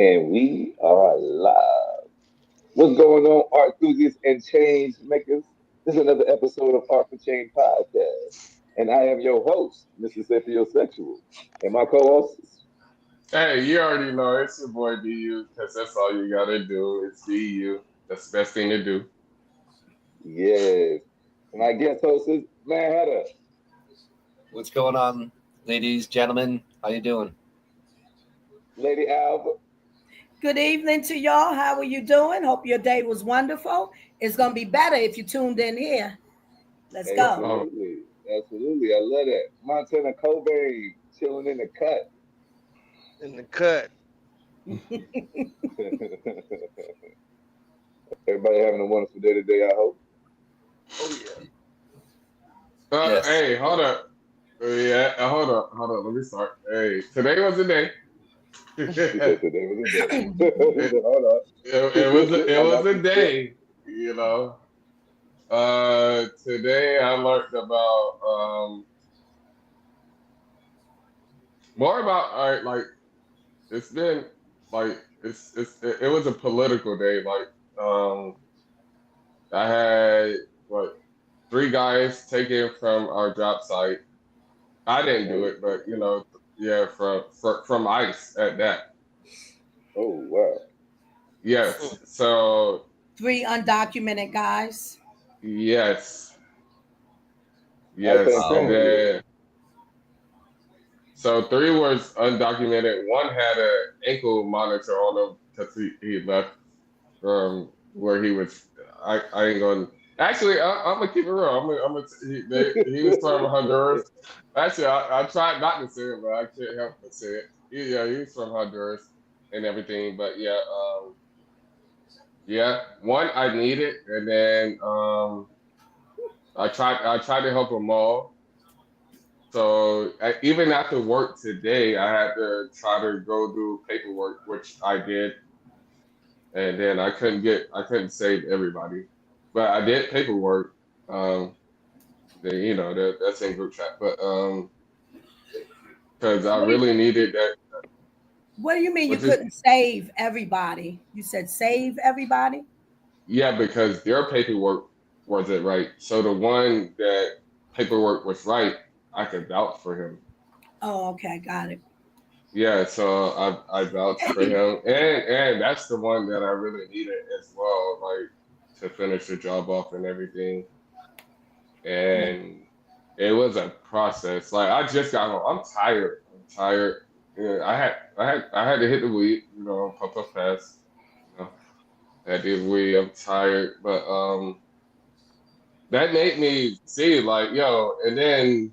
And we are live. What's going on, art enthusiasts and change makers? This is another episode of Art for Change podcast. And I am your host, Mr. Sapiosexual. And my co-host, Hey, you already know it's your boy BU, because that's all you gotta do is be you. That's the best thing to do. yes. And my guest host is Man Hatter, What's going on, ladies, gentlemen? How you doing? Lady Alva. Good evening to y'all. How are you doing? Hope your day was wonderful. It's going to be better if you tuned in here. Let's go. Oh, Absolutely. Absolutely. I love that. Montana Cobain chilling in the cut. in the cut. Everybody having a wonderful day today, I hope. Oh yeah. Yes. hey, hold up. Yeah, hold up. Let me start. Hey, today was the day. He said it, today was a day. He said, hold on. it I was got a some shit. day. Today I learned about more about like it's been like it was a political day. Like um, I had what three guys taken from our job site. I didn't do Oh, it, but yeah, from ICE at that. oh wow. Mm. Yes. So Three undocumented guys. yes, I yes, think and Wow. criminally. then so three was undocumented. One had an ankle monitor on him because he left from where he was. I ain't going. Actually, I'm gonna keep it real. He was from Honduras. Actually, I tried not to say it, but I can't help but say it. Yeah, he was from Honduras and everything. But yeah, yeah. One I needed, and then I tried to help them all. So even after work today, I had to try to go do paperwork, which I did, and then I couldn't save everybody, but I did paperwork. Um, that's in group chat, but because I What do you, really needed that. what do you mean you Which is couldn't save everybody? You said save everybody? yeah, because their paperwork wasn't right. So the one that paperwork was right, I could vouch for him. Oh, okay. Got it. Yeah, so I vouched for him, and that's the one that I really needed as well, like to finish the job off and everything. And it was a process. Like I just got home. I'm tired. I'm tired. Yeah, I had to hit the weed, puff fast. You know, I did weed. I'm tired, but that made me see like, yo, and then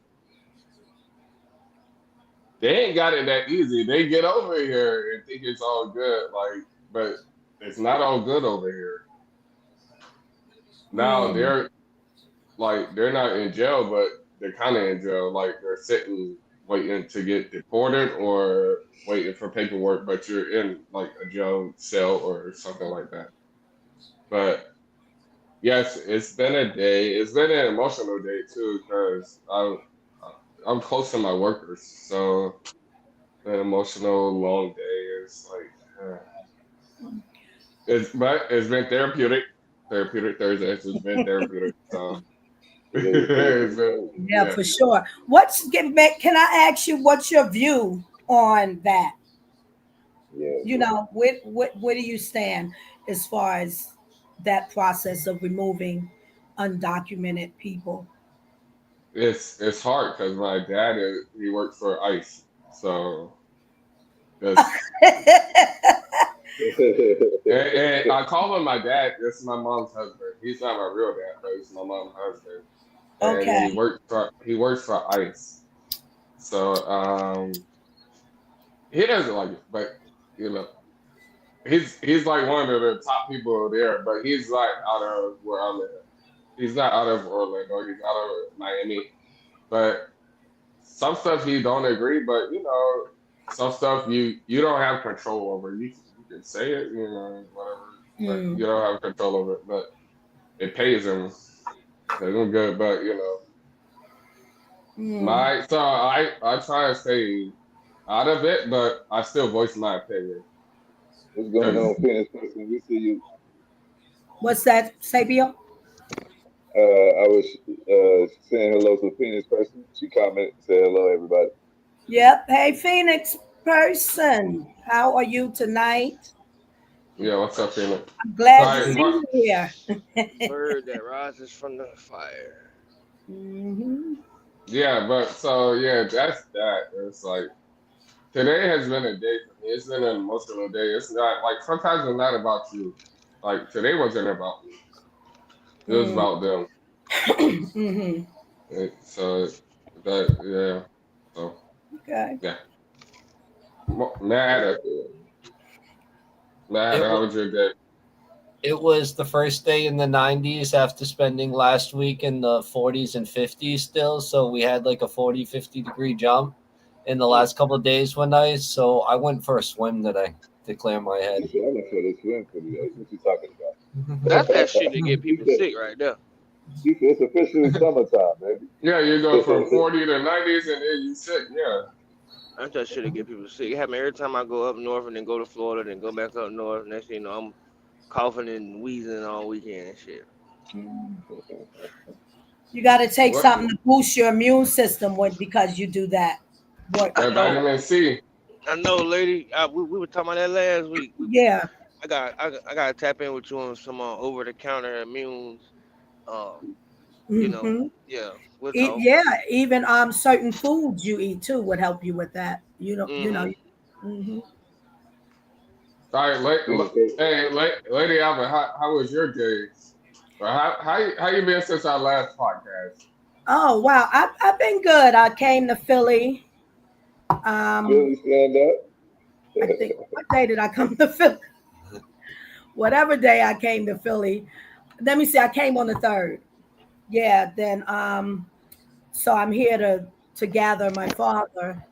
they ain't got it that easy. They get over here and think it's all good, like, but it's not all good over here. Now Mm, they're not in jail, but they're kind of in jail. Like they're sitting, waiting to get deported or waiting for paperwork, but you're in like a jail cell or something like that. But yes, it's been a day. It's been an emotional day too, because I'm close to my workers, so an emotional long day is like. It's been therapeutic. Therapeutic Thursday. It's been therapeutic. So It is it's therapeutic been, Thursday. yeah, yeah. for sure. Can I ask you what's your view on that? Yeah, You know, where do you stand as far as that process of removing undocumented people? It's hard because my dad he works for ICE, so that's and I call him my dad. This is my mom's husband. He's not my real dad, but he's my mom's husband, and Okay. he works for ICE. So he doesn't like it, but you know he's like one of the top people there, but he's like out of where I'm at. He's not out of Orlando. He's out of Miami. But some stuff he don't agree. But some stuff you don't have control over. You can say it, whatever, but Mm, you don't have control over it. But it pays him. They're doing good. But mm. I try to stay out of it, but I still voice my opinion. What's going on, Phoenix person? We see you. What's that, Sabio? I was saying hello to Phoenix person. She commented, said hello, everybody. Yep. Hey, Phoenix person. How are you tonight? Yeah, what's up, Phoenix? I'm glad to Like, see what? you here. Bird that rises from the fire. hmm Yeah, but so yeah, that's that. It's like today has been a day for me. It's been an emotional day. It's not like sometimes it's not about you. Like today wasn't about me. It was about them. hmm So that yeah. So Okay. yeah. Mad, mad. It How was was your day? it was the first day in the 90s after spending last week in the 40s and 50s still. So we had like a 40, 50-degree jump in the last couple of days one night. So I went for a swim today to clear my She head. said, I'm not sure this swim for today. What you talking That's about? that shit that get she people said, sick right there. it's officially summertime, baby. Yeah, you go from 40 to 90s and then you sick. Yeah. That's that shit that get people sick. It happen every time I go up north and then go to Florida, then go back up north. Next thing you know, I'm coughing and wheezing all weekend and shit. You got to take What? something to boost your immune system with because you do that. What? I That know, vitamin C. I know, lady. We were talking about that last week. Yeah. I got to tap in with you on some over the counter immunes. Um, you know, hmm yeah, we'll talk. Yeah. Even certain foods you eat too would help you with that. You know. Mm-hmm. hmm All right, Phoenix, hey, Lady Alvin, how was your day? Or how you been since our last podcast? Oh wow, I've been good. I came to Philly. Um, Philly stand I up. think what day did I come to Philly? Whatever day I came to Philly. Let me see. I came on the third. Yeah. Then so I'm here to gather my father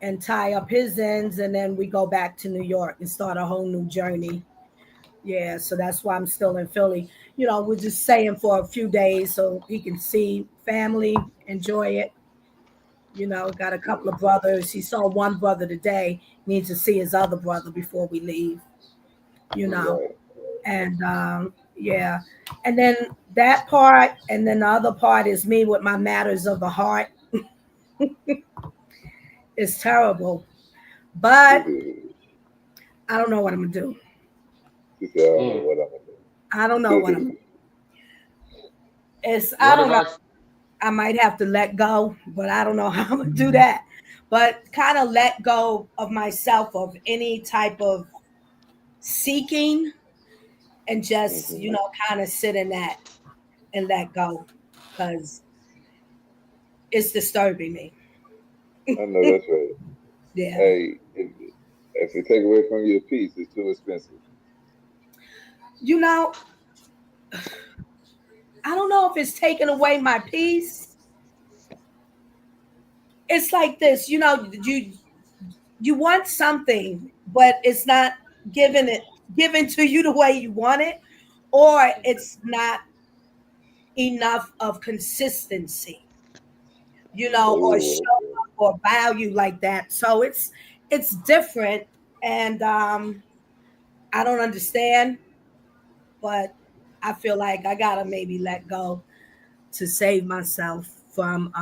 and tie up his ends, and then we go back to New York and start a whole new journey. Yeah. So that's why I'm still in Philly. We're just staying for a few days so he can see family, enjoy it. Got a couple of brothers. He saw one brother today. Needs to see his other brother before we leave. You know, Right. and yeah, and then that part, and then the other part is me with my matters of the heart. It's terrible, but I don't know what I'm gonna do. She said, I don't know Mm. what I'm gonna I don't know what I'm. do. It's I What don't know. about I might have to let go, but I don't know how I'm gonna do that. But kind of let go of myself of any type of seeking and just Mhm. kind of sit in that and let go because it's disturbing me. I know that's right. Yeah. Hey, if it take away from your peace, it's too expensive. You know, I don't know if it's taking away my peace. It's like this, you want something, but it's not given to you the way you want it, or it's not enough of consistency, or show Oh, okay. up or value like that. So it's different, and I don't understand, but I feel like I gotta maybe let go to save myself from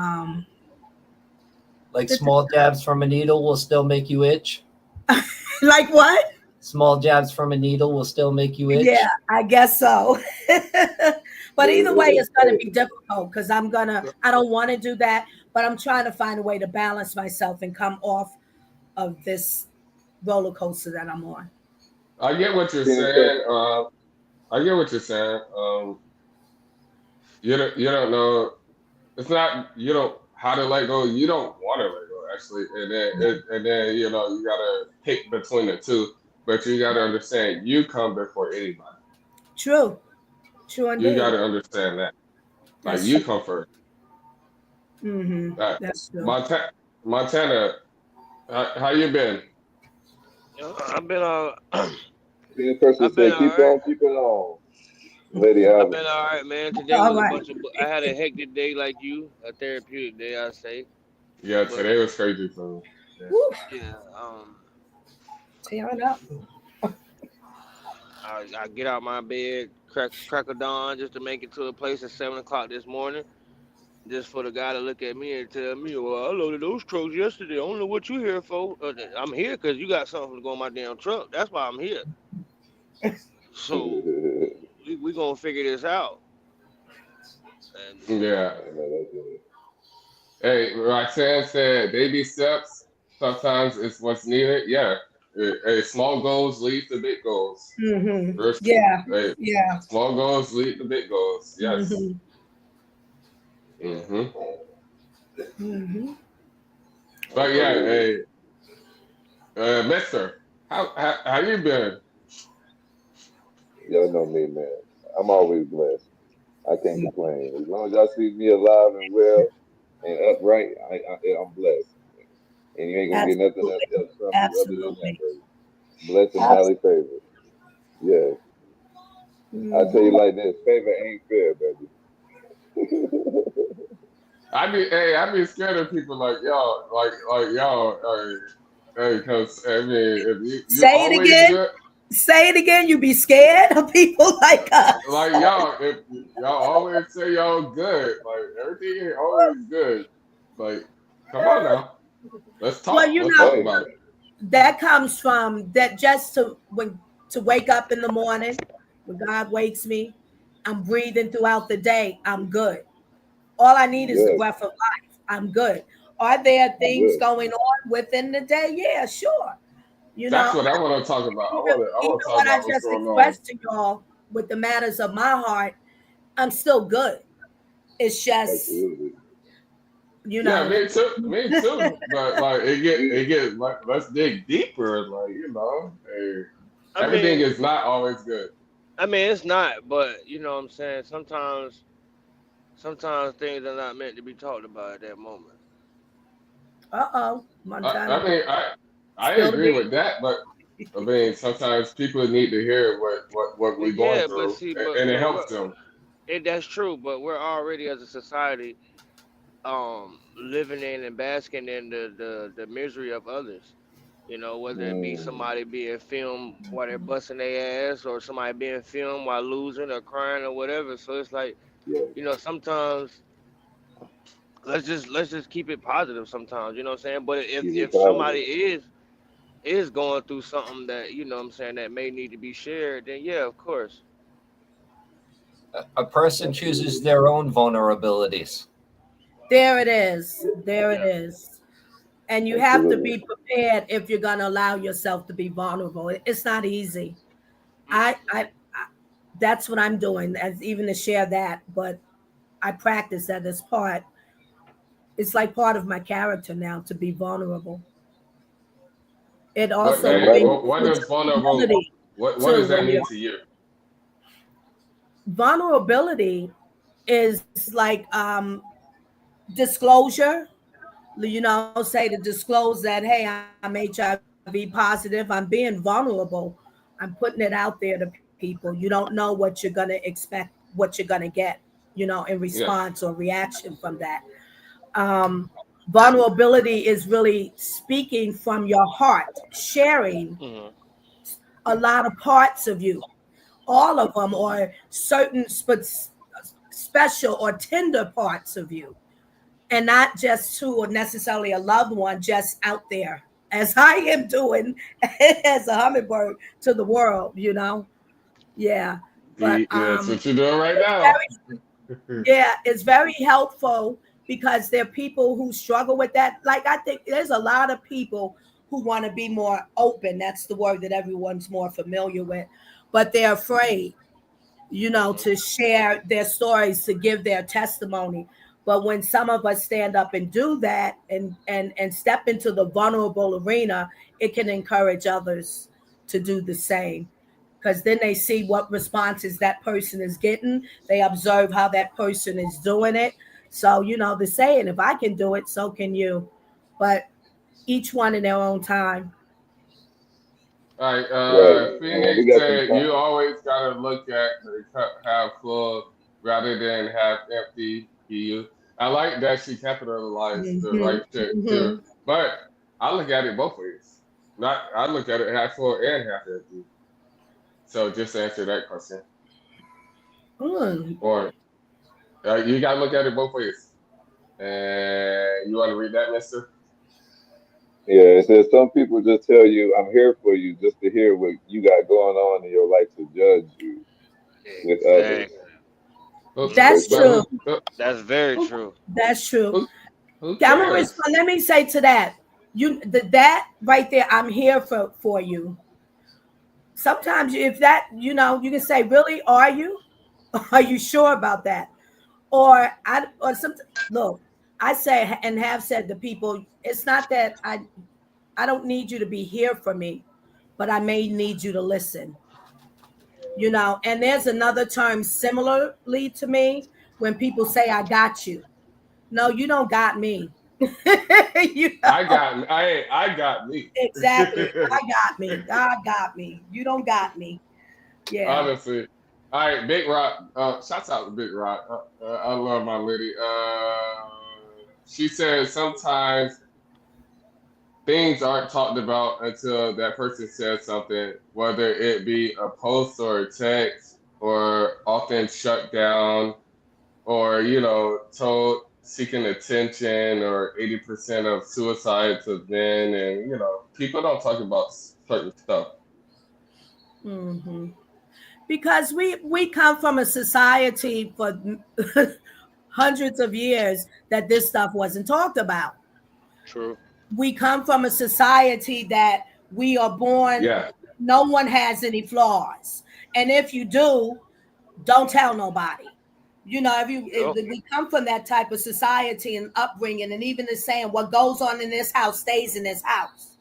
Like the, small jabs from a needle will still make you itch. like what? Small jabs from a needle will still make you Yeah, itch. I guess so. But either way, it's gonna be Hey, difficult because I don't want to do that, but I'm trying to find a way to balance myself and come off of this roller coaster that I'm on. I get what you're Phoenix saying. person. I get what you're saying. You don't know. It's not you don't how to let go. You don't want to let go actually, and then you gotta pick between the two. But you gotta understand you come before anybody. True, true You indeed. gotta understand that. Like That's you true. come first. Right. That's true. Montana, how you been? I've been Phoenix person I've been said, all keep right. on keeping on. Lady I've Alvin. been all right, man. Today All was a right. bunch of. I had a hectic day like you, a therapeutic day, I say. Yeah, But today was crazy for me. Yeah. Woo, yeah, tear it up. I get out my bed, crack a dawn just to make it to a place at 7 o'clock this morning, just for the guy to look at me and tell me, "Well, I loaded those trucks yesterday. I don't know what you here for. I'm here because you got something to go on my damn truck. That's why I'm here. So we gonna figure this out." And Yeah. I know that's it. Hey, Roxanne said baby steps sometimes is what's needed. Yeah. Hey, small goals lead to big goals. First, Yeah. hey, Yeah. small goals lead to big goals. Yes. Hmm. hmm Hmm. But yeah, Absolutely. hey, Mister, how you been? Y'all know me, man. I'm always blessed. I can't complain. As long as y'all see me alive and well and upright, I'm blessed. And you ain't gonna get nothing Absolutely. else from me other than that, Absolutely. baby. Blessed and highly Absolutely. favored. Yes. I tell you Hmm. like this, favor ain't fair, baby. I be scared of people like y'all, like y'all, hey, because I mean, if you Say it always again. good, Say it again. You be scared of people like us. like y'all, if y'all always say y'all good, like everything ain't always good. Like, come on now, Well, let's talk Hey, about it. that comes from that just to wake up in the morning when God wakes me, I'm breathing throughout the day, I'm good. All I need is the yes, breath of life. I'm good. Are there I'm things good. going on within the day? Yeah, sure. You That's know, what I want to talk about. even I even want to talk what I about what's just going on. expressed to y'all with the matters of my heart, I'm still good. It's just, Absolutely. you Yeah, know, me too. But like it get like let's dig deeper. Like hey, I everything mean, is not always good. it's not, but you know what I'm saying. Sometimes things are not meant to be talked about at that moment. uh-oh, I Montana, mean, I spill the agree beans. with that, but I mean, sometimes people need to hear what we're going Yeah, but through, see, and it but helps them. that's true. But we're already as a society living in and basking in the misery of others. You know, whether it be Mm, somebody being filmed while they're busting their ass, or somebody being filmed while losing or crying or whatever. So it's like, yes, sometimes let's just keep it positive sometimes, you know what I'm saying? But keep it if positive. somebody is going through something that, you know what I'm saying, that may need to be shared, then yeah, of course. A person chooses Absolutely. their own vulnerabilities. There it is. There it Yeah. is. And you have to Absolutely. be prepared if you're going to allow yourself to be vulnerable. It's not easy. I that's what I'm doing, as even to share that. But I practice that as part. It's like part of my character now to be vulnerable. It But also And hey, right, brings what does vulnerable? accountability What too. does that When mean you're to you? vulnerability is like disclosure. Say to disclose that, hey, I'm HIV positive. I'm being vulnerable. I'm putting it out there to people. You don't know what you're gonna expect, what you're gonna get. In response or Yes. reaction from that. um, Vulnerability is really speaking from your heart, sharing Hmm. a lot of parts of you, all of them, or certain special or tender parts of you, and not just to or necessarily a loved one, just out there, as I am doing as a hummingbird to the world. Yeah, but That's what you're doing right it's now. very yeah, it's very helpful because there are people who struggle with that. Like, I think there's a lot of people who want to be more open. That's the word that everyone's more familiar with, but they're afraid, Hmm. to share their stories, to give their testimony. But when some of us stand up and do that, and step into the vulnerable arena, it can encourage others to do the same. Because then they see what responses that person is getting. They observe how that person is doing it. So, the saying, if I can do it, so can you. But each one in their own time. All right, right. We Phoenix got some said you always gotta look at the cup half full rather than half empty. You, I like that she capitalized the Hmm. right shit too. Hmm. But I look at it both ways. Not I look at it half full and half empty. So just to answer that question, Mm. or you gotta look at it both ways. And you want to read that, Mister? Yeah, it says some people just tell you, "I'm here for you," just to hear what you got going on in your life to judge you with others. Exactly. That's But true. That's very who, true. That's true. who Okay, I'm gonna cares? respond. Let me say to that. That right there, I'm here for you. Sometimes if that, you can say, really, are you? Are you sure about that? Or some look, I say and have said to people, it's not that I don't need you to be here for me, but I may need you to listen. And there's another term similarly to me when people say I got you. No, you don't got me. you know I got me. exactly. I got me. God got me. You don't got me. Yeah. Honestly. All right, Big Rock. Shouts out to Big Rock. I love my lady. She said sometimes things aren't talked about until that person says something, whether it be a post or a text, or often shut down, or told seeking attention, or 80% of suicides have been, and people don't talk about certain stuff. hmm Because we come from a society for hundreds of years that this stuff wasn't talked about. True. We come from a society that we are born, Yeah, no one has any flaws. And if you do, don't tell nobody. If Yep. we come from that type of society and upbringing, and even the saying, what goes on in this house stays in this house.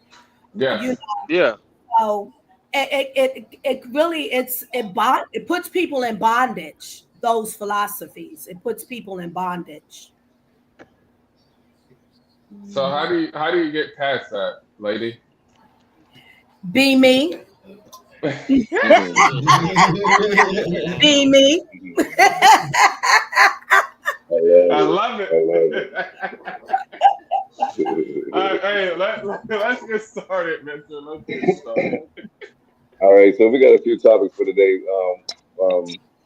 You yes. Yeah. know, it really it puts people in bondage. Those philosophies, it puts people in bondage. So how do you get past that, lady? Be me, Mhm. be me. I love I it. love I love it. All right, hey, let's get started, Mister. Let's get started. All right, so we got a few topics for today.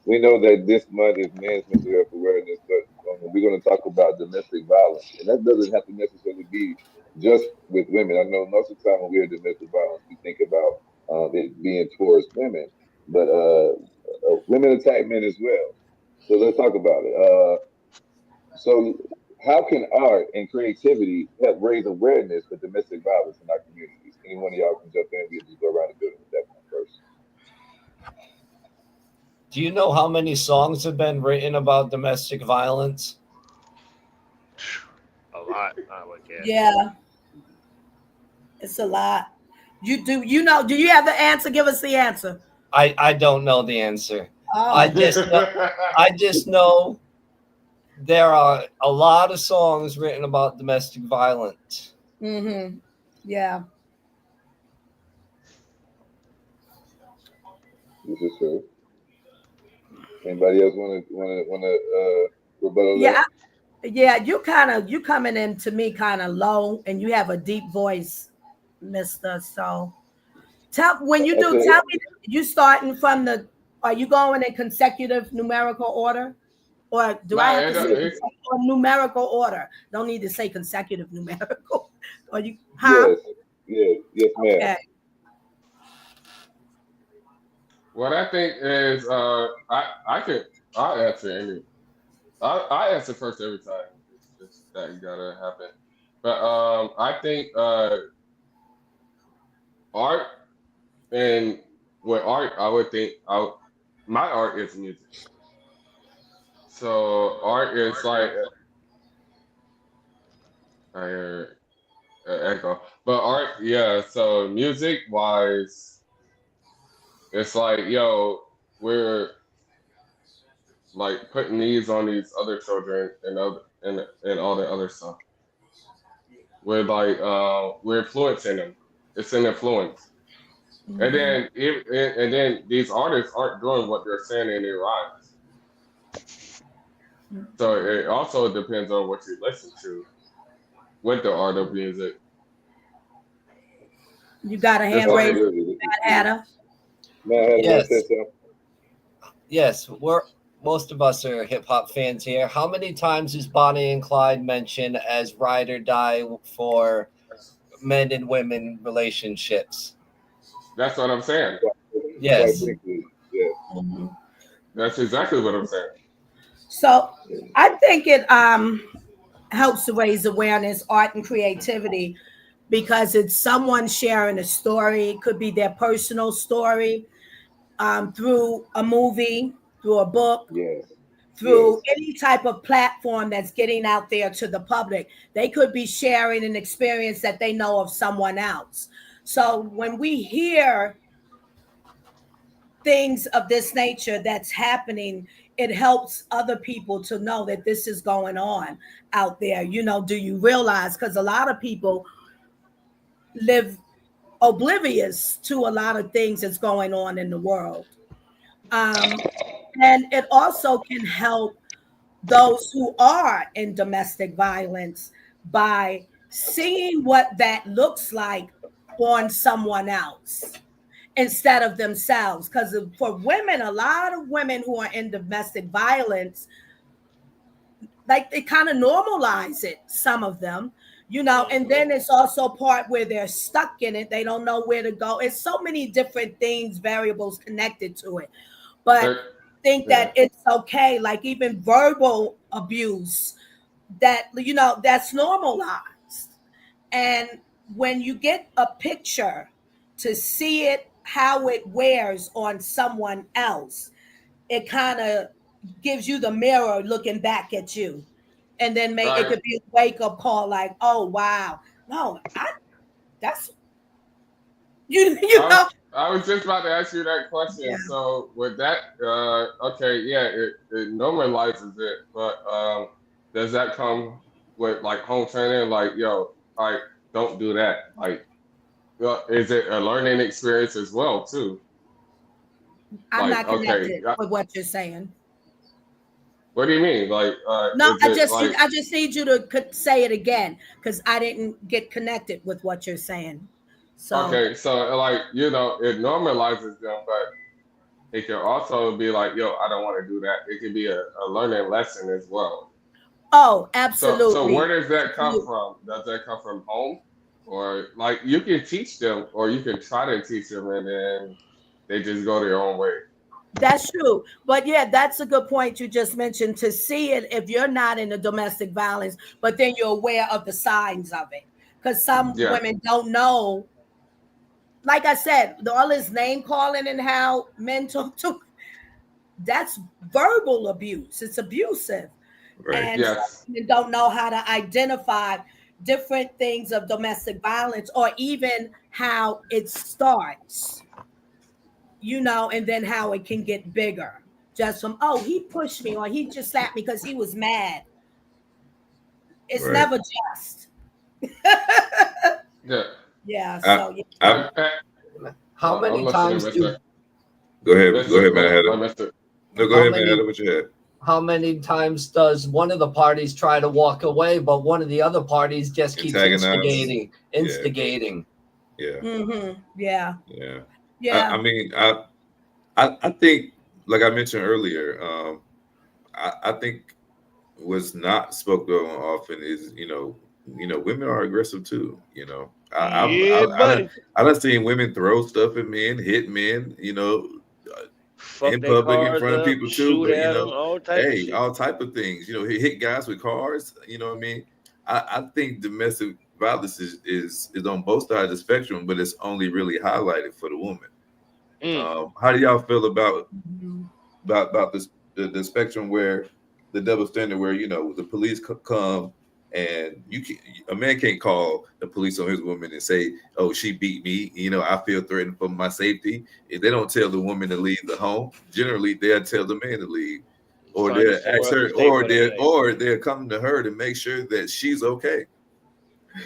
We know that this month is Men's Mental Health Awareness, but we're going to talk about domestic violence, and that doesn't have to necessarily be just with women. I know most of the time when we hear domestic violence, we think about it being towards women, but women attack men as well. So let's talk about it. So, how can art and creativity help raise awareness for domestic violence in our communities? Any one of y'all can jump in. We'll just go around the building with that one first. Do you know how many songs have been written about domestic violence? A lot, I would guess. Yeah, it's a lot. You do you know? Do you have the answer? Give us the answer. I don't know the answer. I Oh, just know, I just know there are a lot of songs written about domestic violence. yeah. This is true. Anybody else want to rebuttal that? Yeah, yeah, you coming in to me kind of low, and you have a deep voice, Mister. So when you do, Okay. tell me you starting from the. Are you going in consecutive numerical order, or do I Nah, have to say it, numerical order? Don't need to say consecutive numerical. Or you, huh? Yes. Yes, ma'am. Okay. what I think is I'll answer any I answer first every time. It's just that you gotta happen. But I think art, and with art I would think my art is music. So art is like I hear echo, but art, yeah. So music wise, it's like we're like putting these on these other children and and all the other stuff. We're influencing them. It's an influence. And Mhm. then these artists aren't doing what they're saying in their rhymes. So it also depends on what you listen to with the art of music. You got a It's hand raised, like Absolutely. This is Mad true. Hatter. Man, I was gonna say Yes, something. yes. We're most of us are hip hop fans here. How many times is Bonnie and Clyde mentioned as ride or die for men and women relationships? That's what I'm saying. Quite Yes. briefly, yes. Mhm. That's exactly what I'm saying. So I think it helps to raise awareness, art, and creativity because it's someone sharing a story. It could be their personal story through a movie, through a book, Yes. through Yes. any type of platform that's getting out there to the public. They could be sharing an experience that they know of someone else. So when we hear things of this nature that's happening, it helps other people to know that this is going on out there. Do you realize? Because a lot of people live oblivious to a lot of things that's going on in the world. Um, and it also can help those who are in domestic violence by seeing what that looks like on someone else instead of themselves. Because for women, a lot of women who are in domestic violence, like they kind of normalize it, some of them, and Mm-hmm. then it's also part where they're stuck in it. They don't know where to go. It's so many different things, variables connected to it. But There, think yeah. that it's okay, like even verbal abuse, that's normalized. And when you get a picture to see it, how it wears on someone else, it kind of gives you the mirror looking back at you. And then it Right. could be a wake up call like, oh, wow. No, that's, you, you I know, was I was just about to ask you that question. yeah. So with that, okay, yeah, it normalizes it, but does that come with like home training? Like, yo, like don't do that. Like, is it a learning experience as well too? I'm Like, not okay, connected with what you're saying. what do you mean? Like, No, is it like I just need you to say it again because I didn't get connected with what you're saying. So, okay? So like, it normalizes them, but it can also be like, yo, I don't want to do that. It could be a learning lesson as well. oh, So where absolutely. does that come Absolutely. from? Does that come from home? Or like you can teach them or you can try to teach them and then they just go their own way. That's true. But yeah, that's a good point you just mentioned to see it if you're not in a domestic violence, but then you're aware of the signs of it. Because some Yeah. women don't know. Like I said, all this name calling and how men talk to, that's verbal abuse. It's abusive. Right. And some Yes. women don't know how to identify different things of domestic violence or even how it starts, and then how it can get bigger. Just from, oh, he pushed me or he just slapped me because he was mad. It's Right. never just. Yeah. Yeah, I so yeah. I How I'm many listening, times Mister. do go ahead, man, Go Heather. ahead, Mister. No, go how ahead, man, many Heather. What you had? how many times does one of the parties try to walk away, but one of the other parties just keeps Antagonize. Yeah, instigating? yeah, Yeah. yeah. I Yeah. mean, I think, like I mentioned earlier, I think what's not spoken on often is, women are aggressive too. Yeah, buddy. I done seen women throw stuff at men, hit men, Fuck in their public in cars front of up, people too. shoot But at them, all type of hey, shit. all type of things. Hit guys with cars. You know what I mean? I think domestic violence is on both sides of the spectrum, but it's only really highlighted for the woman. Mm. How do y'all feel about Mhm. this the spectrum where the double standard where the police come and a man can't call the police on his woman and say, oh, she beat me, I feel threatened for my safety. If they don't tell the woman to leave the home, generally they'll tell the man to leave, or Find you they'll ask somewhere else to her, stay for the night. or they're coming to her to make sure that she's okay.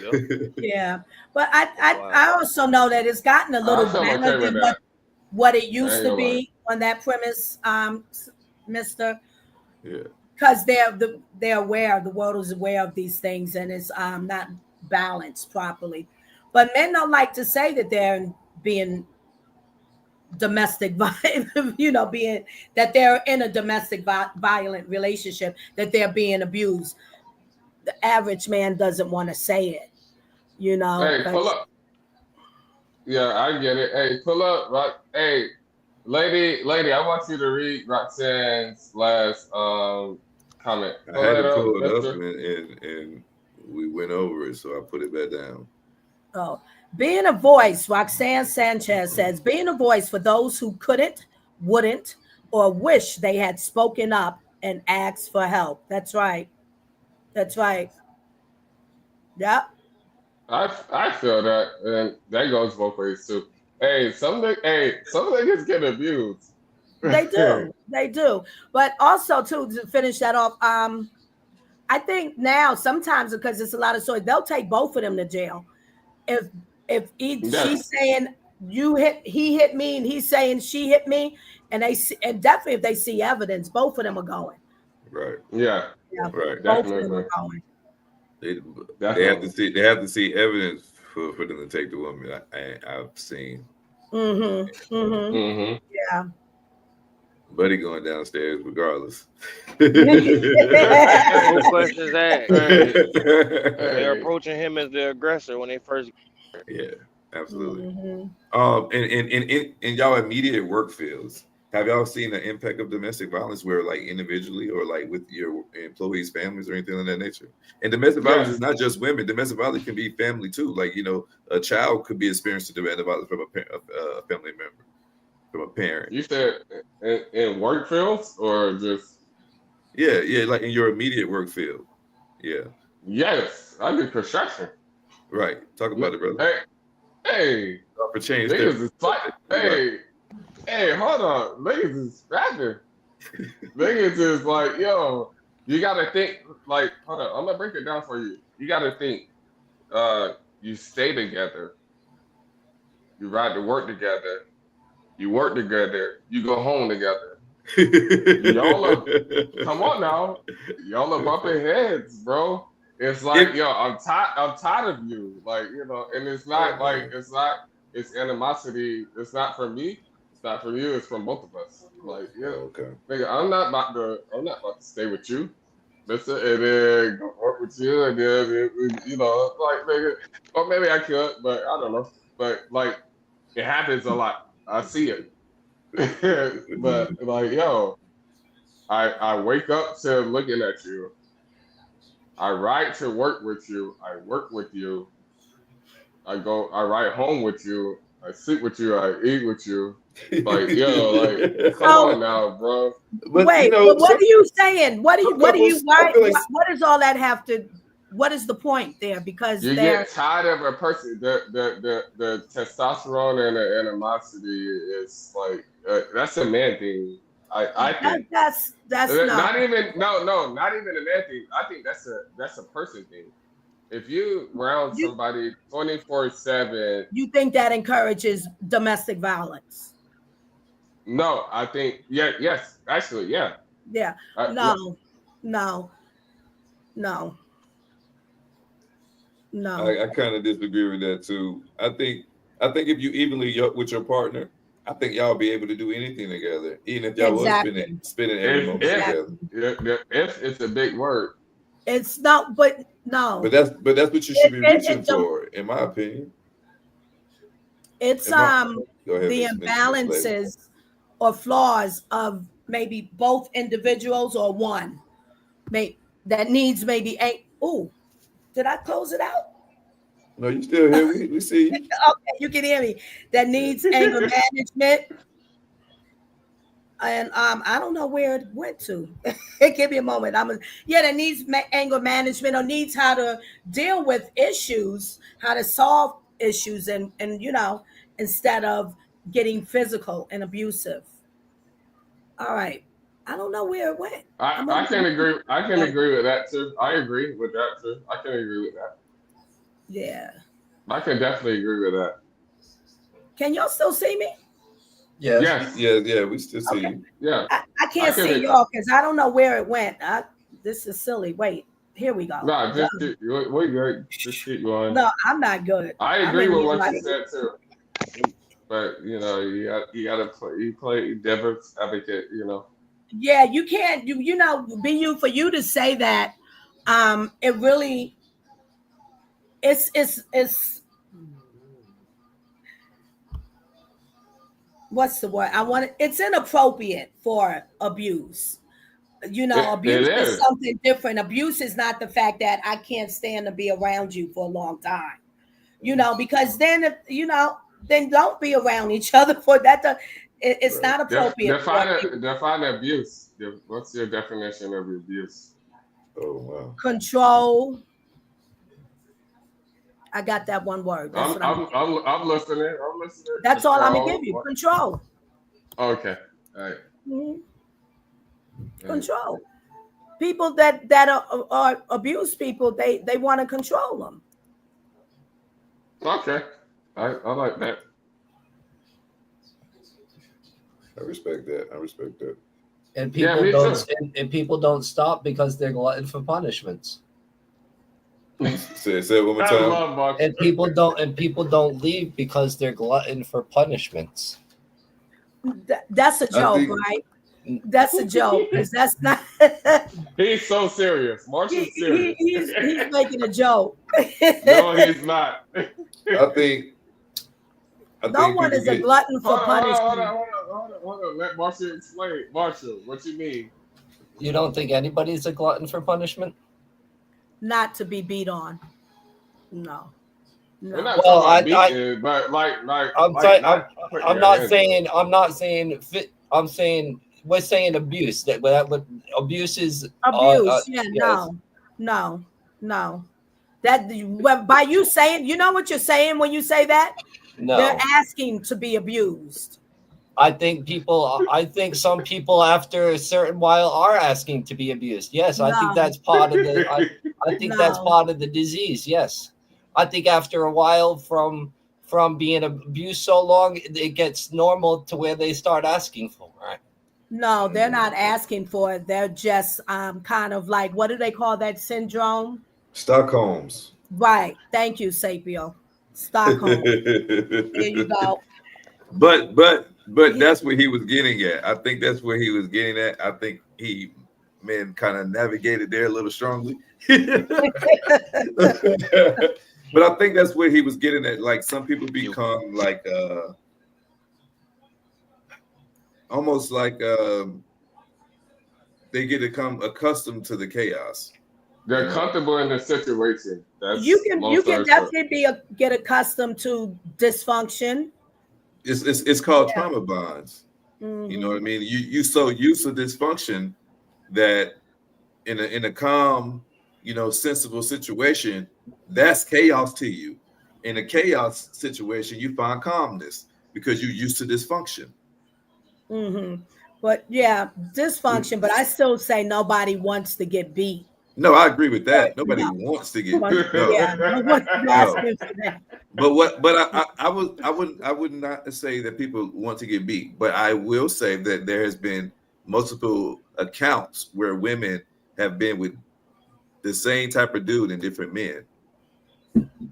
Yep. Yeah. But That's I wild. also know that it's gotten a I little feel better okay with than that. what it I used ain't to gonna lie. be on that premise, Mister. Yeah, Because they're aware, the world is aware of these things, and it's not balanced properly. But men don't like to say that they're being domestic violence, being that they're in a domestic violent relationship, that they're being abused. The average man doesn't want to say it, Hey, pull because up. Yeah, I get it. Hey, pull up, right? Hey, lady, I want you to read Roxanne's last comment. I Pull had it to up, pull it up, Mister. and we went over it, so I put it back down. oh, being a voice, Roxanne Sanchez says, being a voice for those who couldn't, wouldn't, or wish they had spoken up and asked for help. That's right. That's right. Yep. I feel that, and that goes both ways too. Some niggas get abused. They do. They do. But also, too, to finish that off, I think now sometimes, because it's a lot of stories, they'll take both of them to jail. If she's Yes, saying he hit me, and he's saying she hit me, and and definitely if they see evidence, both of them are going. Right, Yeah, Yeah, right. both of them definitely, are going. They definitely. they have to see evidence for them to take the woman. I've seen Mm-hmm. Mm-hmm. Hmm. Yeah. Buddy going downstairs regardless. No questions asked. Hey, They're hey, approaching him as the aggressor when they first. Yeah, absolutely. Mm-hmm. In y'all immediate work fields, have y'all seen the impact of domestic violence where like individually or like with your employees' families or anything of that nature? And domestic violence yes, is not just women. Domestic violence can be family too. Like, a child could be experiencing domestic violence from a family member, from a parent. you said in work fields or just Yeah, yeah, like in your immediate work field. Yeah, yes, I do construction. right. Talk about it, brother. Hey, hey, For change niggas therapy. is fight. Right. Hey, hold on, niggas is scrapping. Niggas is like, yo, you gotta think. Like, hold on, I'm gonna break it down for you. You gotta think. You stay together. You ride to work together. You work together. You go home together. Y'all are come on now. Y'all are bumping heads, bro. It's like, if yo, I'm tired of you. Like, and it's Oh not like man. it's animosity. It's not from me. It's not from you. It's from both of us. Like, yeah, Oh, okay. nigga, I'm not about to stay with you. Listen, and then go work with you, and then like nigga, or maybe I could, but I don't know. But like, it happens a lot. I see it. But like, yo, I wake up to looking at you. I ride to work with you. I work with you. I ride home with you. I sleep with you. I eat with you. Like, yo, like, come So on now, bro. But wait, but what are you saying? some couples, I Why, feel like what does all that have to, what is the point there? Because You they're, get tired of a person. The testosterone and the animosity is like that's a man thing. I think. that's no. Not even no, not even a man thing. I think that's a person thing. If you round You somebody 24/7, you think that encourages domestic violence? no, I think yes, actually, yeah. Yeah. Yeah. No, no, no, no. I kind of disagree with that too. I think if you evenly yoke with your partner, I think y'all be able to do anything together, even if y'all was spending Exactly. spending every If moment if together. Exactly. if it's a big word. It's not, but no. But that's what you should be reaching for, in my opinion. It's In my Go ahead, the Miss Lady. imbalances or flaws of maybe both individuals or one. May that needs maybe a, oh, did I close it out? No, you still here? We see you. Okay, you can hear me. That needs anger management. And I don't know where it went to. Give me a moment. Yeah, that needs anger management, or needs how to deal with issues, how to solve issues, and instead of getting physical and abusive. All right, I don't know where it went. I I'm I gonna can agree. I can yeah. agree with that too. I agree with that too. I can agree with that. Yeah. I can definitely agree with that. Can y'all still see me? Yes. Yes. Yeah, we still see Okay. you. Yeah. I I can't can. see y'all because I don't know where it went. This is silly. Wait, here we go. Nah, just Done. keep. Wait, just keep going. No, I'm not good. I I'm agree in with here what you like said too. but you gotta play devil's advocate. Yeah, you can't. You know, be you for you to say that. It really, it's what's the word? I want. It's inappropriate for abuse. You know, It abuse is is. something different. Abuse is not the fact that I can't stand to be around you for a long time. You know, because then if you know, then don't be around each other for that. It's Right. not appropriate for abuse. Define abuse. What's your definition of abuse? Oh wow. Control. I got that one word. That's I'm what I'm. I'm I'm, I'm listening. I'm listening. That's all I'm gonna give Control. you. What? Control. Okay. All right. Mhm. All right. Control. People that are abuse people, they want to control them. Okay. I like that. I respect that. I respect that. And Yeah, people me don't too. and people don't stop because they're glutton for punishments. Say it one more I time. love Mark. And people don't leave because they're glutton for punishments. That's a I joke, think right? That's a joke because that's not. He's so serious. Marshall's serious. He's making a joke. No, he's not. I think I No think one people is a get glutton for Hold on, hold on, hold punishment. on, hold on, hold on, hold on. Let Marshall explain. Marshall, what you mean? You don't think anybody's a glutton for punishment? Not to be beat on. No, We're no. not Well, talking about I beating, but I'm like saying not putting I'm your not hands on. saying I'm not saying fit. I'm saying we're saying abuse. That what abuse is. Abuse. Yeah, Yes. no, no. That well, by you saying, you know what you're saying when you say that? They're No. asking to be abused. I think some people after a certain while are asking to be abused. Yes, I think No, that's part of the. I think that's no, part of the disease. Yes, I think after a while from being abused so long, it gets normal to where they start asking for it. no. They're not asking for it. They're just kind of like, what do they call that syndrome? Stockholm's. Right. Thank you, Sapio. Stockholm. There you go. But He, that's what he was getting at. I think that's where he was getting at. I think he man kind of navigated there a little strongly. But I think that's where he was getting at. Like some people You become like almost like they get to come accustomed to the chaos. You They're know, comfortable in the situation. you That's can long you can story short. definitely get accustomed to dysfunction. it's called Yeah. trauma bonds. You know what I Hmm. mean? You so used to dysfunction that in a calm, sensible situation, that's chaos to you. In a chaos situation, you find calmness because you're used to dysfunction. Hmm. But yeah, dysfunction. But I still say nobody wants to get beat. No, I agree with Or, that. Nobody no, wants to get beat. No, yeah, no one's no. asking for that. But I would not say that people want to get beat. But I will say that there has been multiple accounts where women have been with the same type of dude and different men.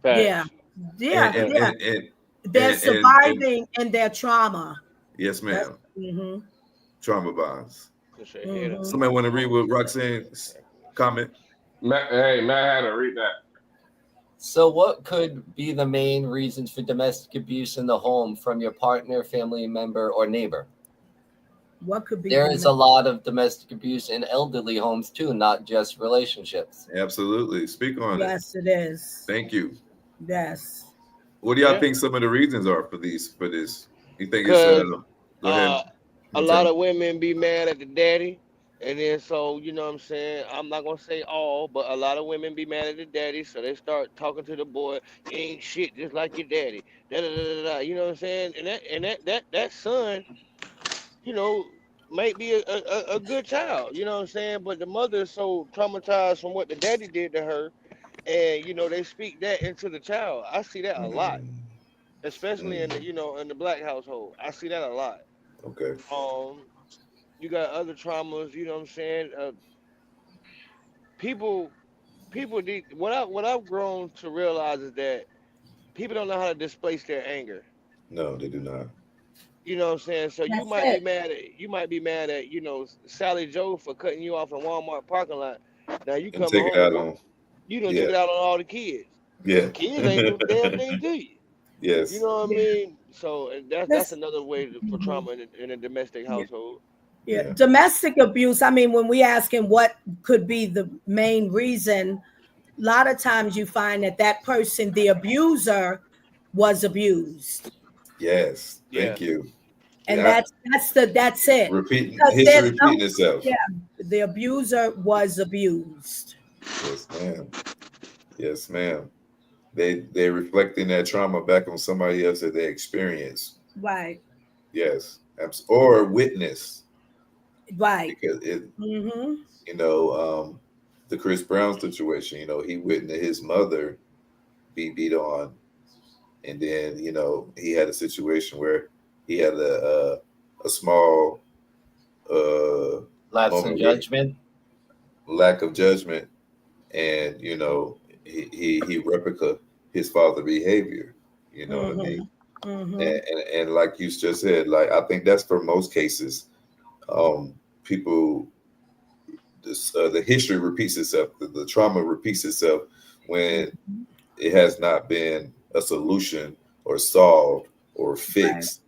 Yeah, facts. And yeah, and yeah. and and They're and, and, and surviving in their trauma. yes, That's ma'am. mm-hmm, Trauma bonds. Push your head up. mm-hmm. Somebody want to read what Roxanne's comment? Matt, hey, Matt had to read that. So, what could be the main reasons for domestic abuse in the home from your partner, family member, or neighbor? What could be There the is a lot of domestic abuse in elderly homes too, not just relationships. Absolutely. Speak on it. Yes, it is. Thank you. Yes. What do y'all Yeah, think some of the reasons are for these for this? You think it's cause go ahead, a lot attorney. of women be mad at the daddy, and then so you know what I'm saying. I'm not gonna say all, but a lot of women be mad at the daddy, so they start talking to the boy. You ain't shit, just like your daddy. Da da da da da. You know what I'm saying? And that son, you know, might be a good child. You know what I'm saying? But the mother is so traumatized from what the daddy did to her, and they speak that into the child. I see that a lot, especially in the Mm, in the black household. I see that a lot. okay. Um, you got other traumas. You know what I'm saying? People, people need what I've grown to realize is that people don't know how to displace their anger. No, they do not. You know what I'm saying? So That's it. you might be mad at, Sally Joe for cutting you off in Walmart parking lot. Now you And coming take it home, out on. you done took Yeah. it out on all the kids. Yeah. Kids ain't do the damn thing to you. You Yes. know what I Yeah. mean? So and that's This. another way for Mhm. trauma in a domestic Yeah. household. Yeah. Yeah. Domestic abuse. I mean, when we ask him what could be the main reason, a lot of times you find that that person, the abuser, was abused, Yes. Yeah. Thank you. and Yeah. that's it. Repeating Because history there's repeating no, itself. yeah, the abuser was abused. Yes, ma'am. Yes, ma'am. They reflecting that trauma back on somebody else that they experienced. Right. Yes. Or witness Right. because it Mm-hmm. you know, the Chris Brown situation, he witnessed his mother be beat on, and then he had a situation where he had a small uh Lapse in moment where judgment. lack of judgment, and he replica his father behavior. You know what I mean? Mm-hmm. Mm-hmm. And like you just said, like I think that's for most cases. People, the history repeats itself, the trauma repeats itself when Mm-hmm. it has not been a solution or solved or Right. fixed,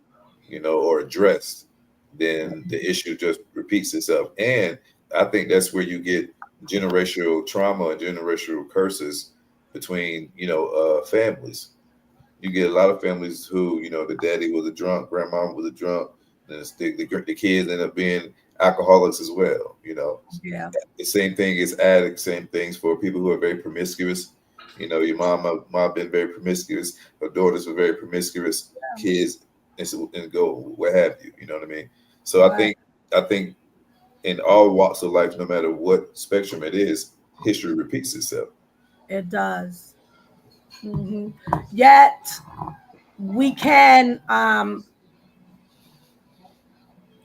or addressed. Then the issue just repeats itself. And I think that's where you get generational trauma and generational curses between, families. You get a lot of families who, the daddy was a drunk, grandma was a drunk, and the kids end up being alcoholics as well. Yeah. The same thing is addicts, same things for people who are very promiscuous. Your mom been very promiscuous, her daughters were very promiscuous, kids, and go what have you. You know what I mean? So I Right. think I think in all walks of life, no matter what spectrum it is, history repeats itself. It does. Hmm. Yet we can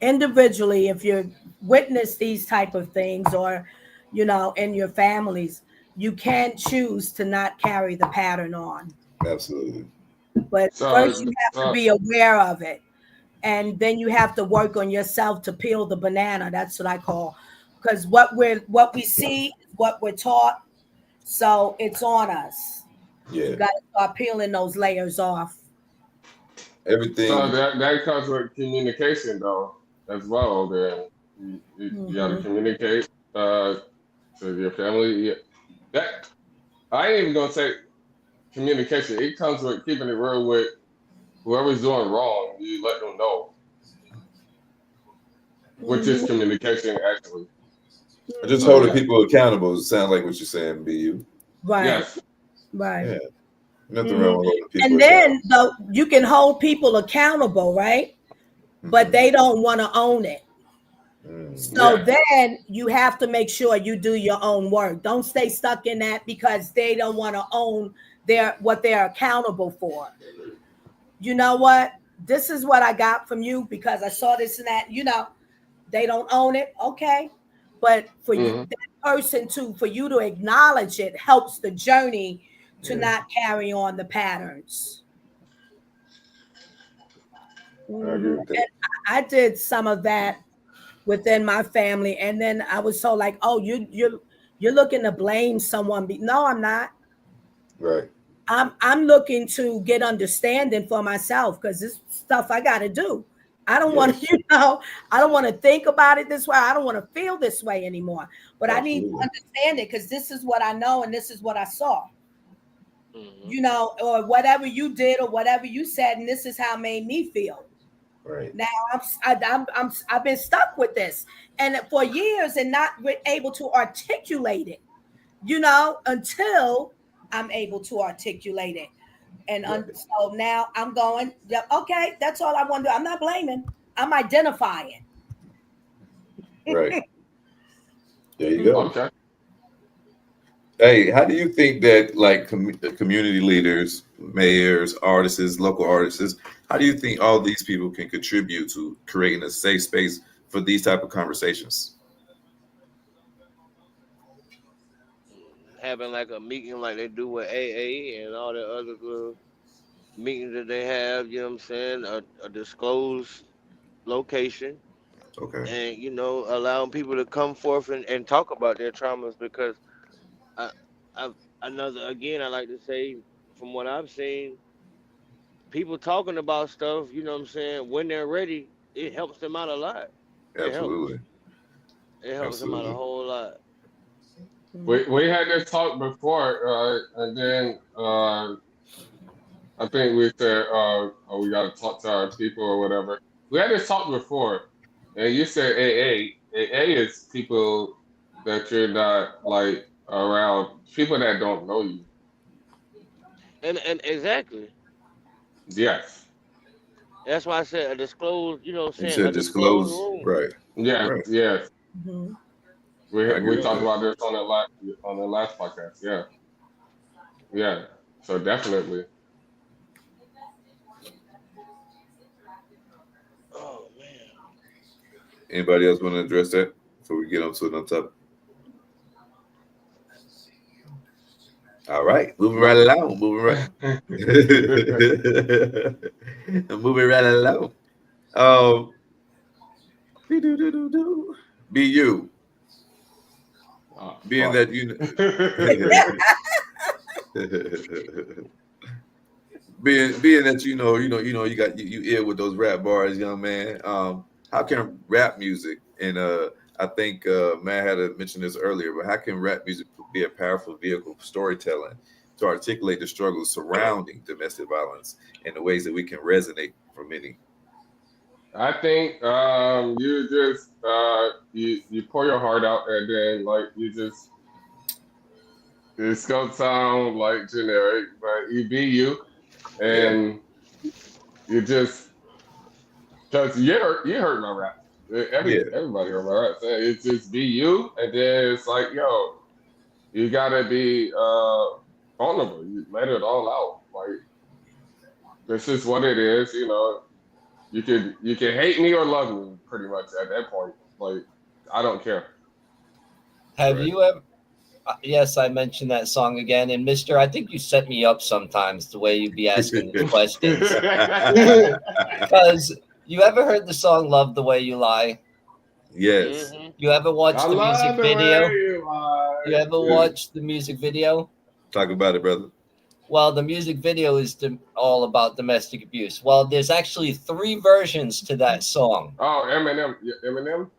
individually, if you witness these type of things, or in your families, you can choose to not carry the pattern on. Absolutely. But first So, you have to so be aware of it, and then you have to work on yourself to peel the banana. That's what I call, because what we see is what we're taught, so it's on us. You Yeah. got to start peeling those layers off. so Everything. that comes with communication though as well. Then you got to Hmm. communicate to your family. Yeah, that I ain't even gonna say communication. It comes with keeping it real with whoever's doing wrong. You let them know, which is Hmm. communication actually. Just So holding Hmm. yeah, people accountable sounds like what you're saying, BU. Right. yes. Right. Yeah. Nothing Hmm. wrong with holding people And accountable. then though you can hold people accountable, right? But Hmm. they don't want to own it. Mm. So Yeah. then you have to make sure you do your own work. Don't stay stuck in that because they don't want to own what they're accountable for. You know what? This is what I got from you because I saw this and that. They don't own it. Okay. But for you, Hmm. that person for you to acknowledge it helps the journey to Yeah, not carry on the patterns. I Hmm. agree with that. And I did some of that within my family, and then I was so like, "Oh, you're looking to blame someone." No, I'm not. Right. I'm looking to get understanding for myself because this stuff I got to do. I don't want to, Yes. I don't want to think about it this way. I don't want to feel this way anymore. But I need to Absolutely. understand it because this is what I know and this is what I saw. Hmm. Or whatever you did or whatever you said, and this is how it made me feel. Right. Now I've been stuck with this, and for years, and not able to articulate it. Until I'm able to articulate it, and Right. so now I'm going. Yep, okay, that's all I want to do. I'm not blaming. I'm identifying. Right. There you Mhm. go. Okay. Hey, how do you think that like community leaders, mayors, artists, local artists, how do you think all these people can contribute to creating a safe space for these type of conversations? Having like a meeting like they do with AA and all the other little meetings that they have. You know what I'm saying? A disclosed location, Okay, and allowing people to come forth and talk about their traumas because I, I another again I like to say from what I've seen, people talking about stuff. You know what I'm saying? When they're ready, it helps them out a lot. It helps. absolutely, It helps them out a absolutely. whole lot. We had this talk before, and then I think we said, oh, we got to talk to our people or whatever. We had this talk before, and you said AA. AA is people that you're not like around, people that don't know you. And exactly. Yes. That's why I said a disclosed. You know what I'm You saying? A said disclosed disclose, room. right? Yes. Right. Yes. Mhm. I We agree with talked that. about this on the last podcast. Yeah. Yeah. So definitely. Oh man. Anybody else want to address that before we get on to another topic? All right, moving right No. along, moving right, moving right along. Um, be you, Oh, being fuck. that you, being that you got you ill with those rap bars, young man. How can rap music and I think Matt had mentioned this earlier, but how can rap music be a powerful vehicle for storytelling to articulate the struggles surrounding domestic violence in the ways that we can resonate for many? I think you just you pour your heart out and then like you just it's gonna sound like generic, but you be you Yeah, and you just because you heard my rap. yeah, Everybody heard my rap. So it's just be you and then it's like yo, you gotta be vulnerable. You let it all out. Like this is what it is, you know. You can hate me or love me pretty much at that point. Like I don't care. Have right. you ever? Yes, I mentioned that song again. And Mister, I think you set me up sometimes the way you be asking these questions. Because you ever heard the song "Love the Way You Lie"? Yes, Mm-hmm. You ever I watched the music love the way video? you You lie. ever Yeah. watched the music video? talk about it, brother. Well, the music video is all about domestic abuse. Well, there's actually three versions to that song. Oh, Eminem. Yeah, Eminem.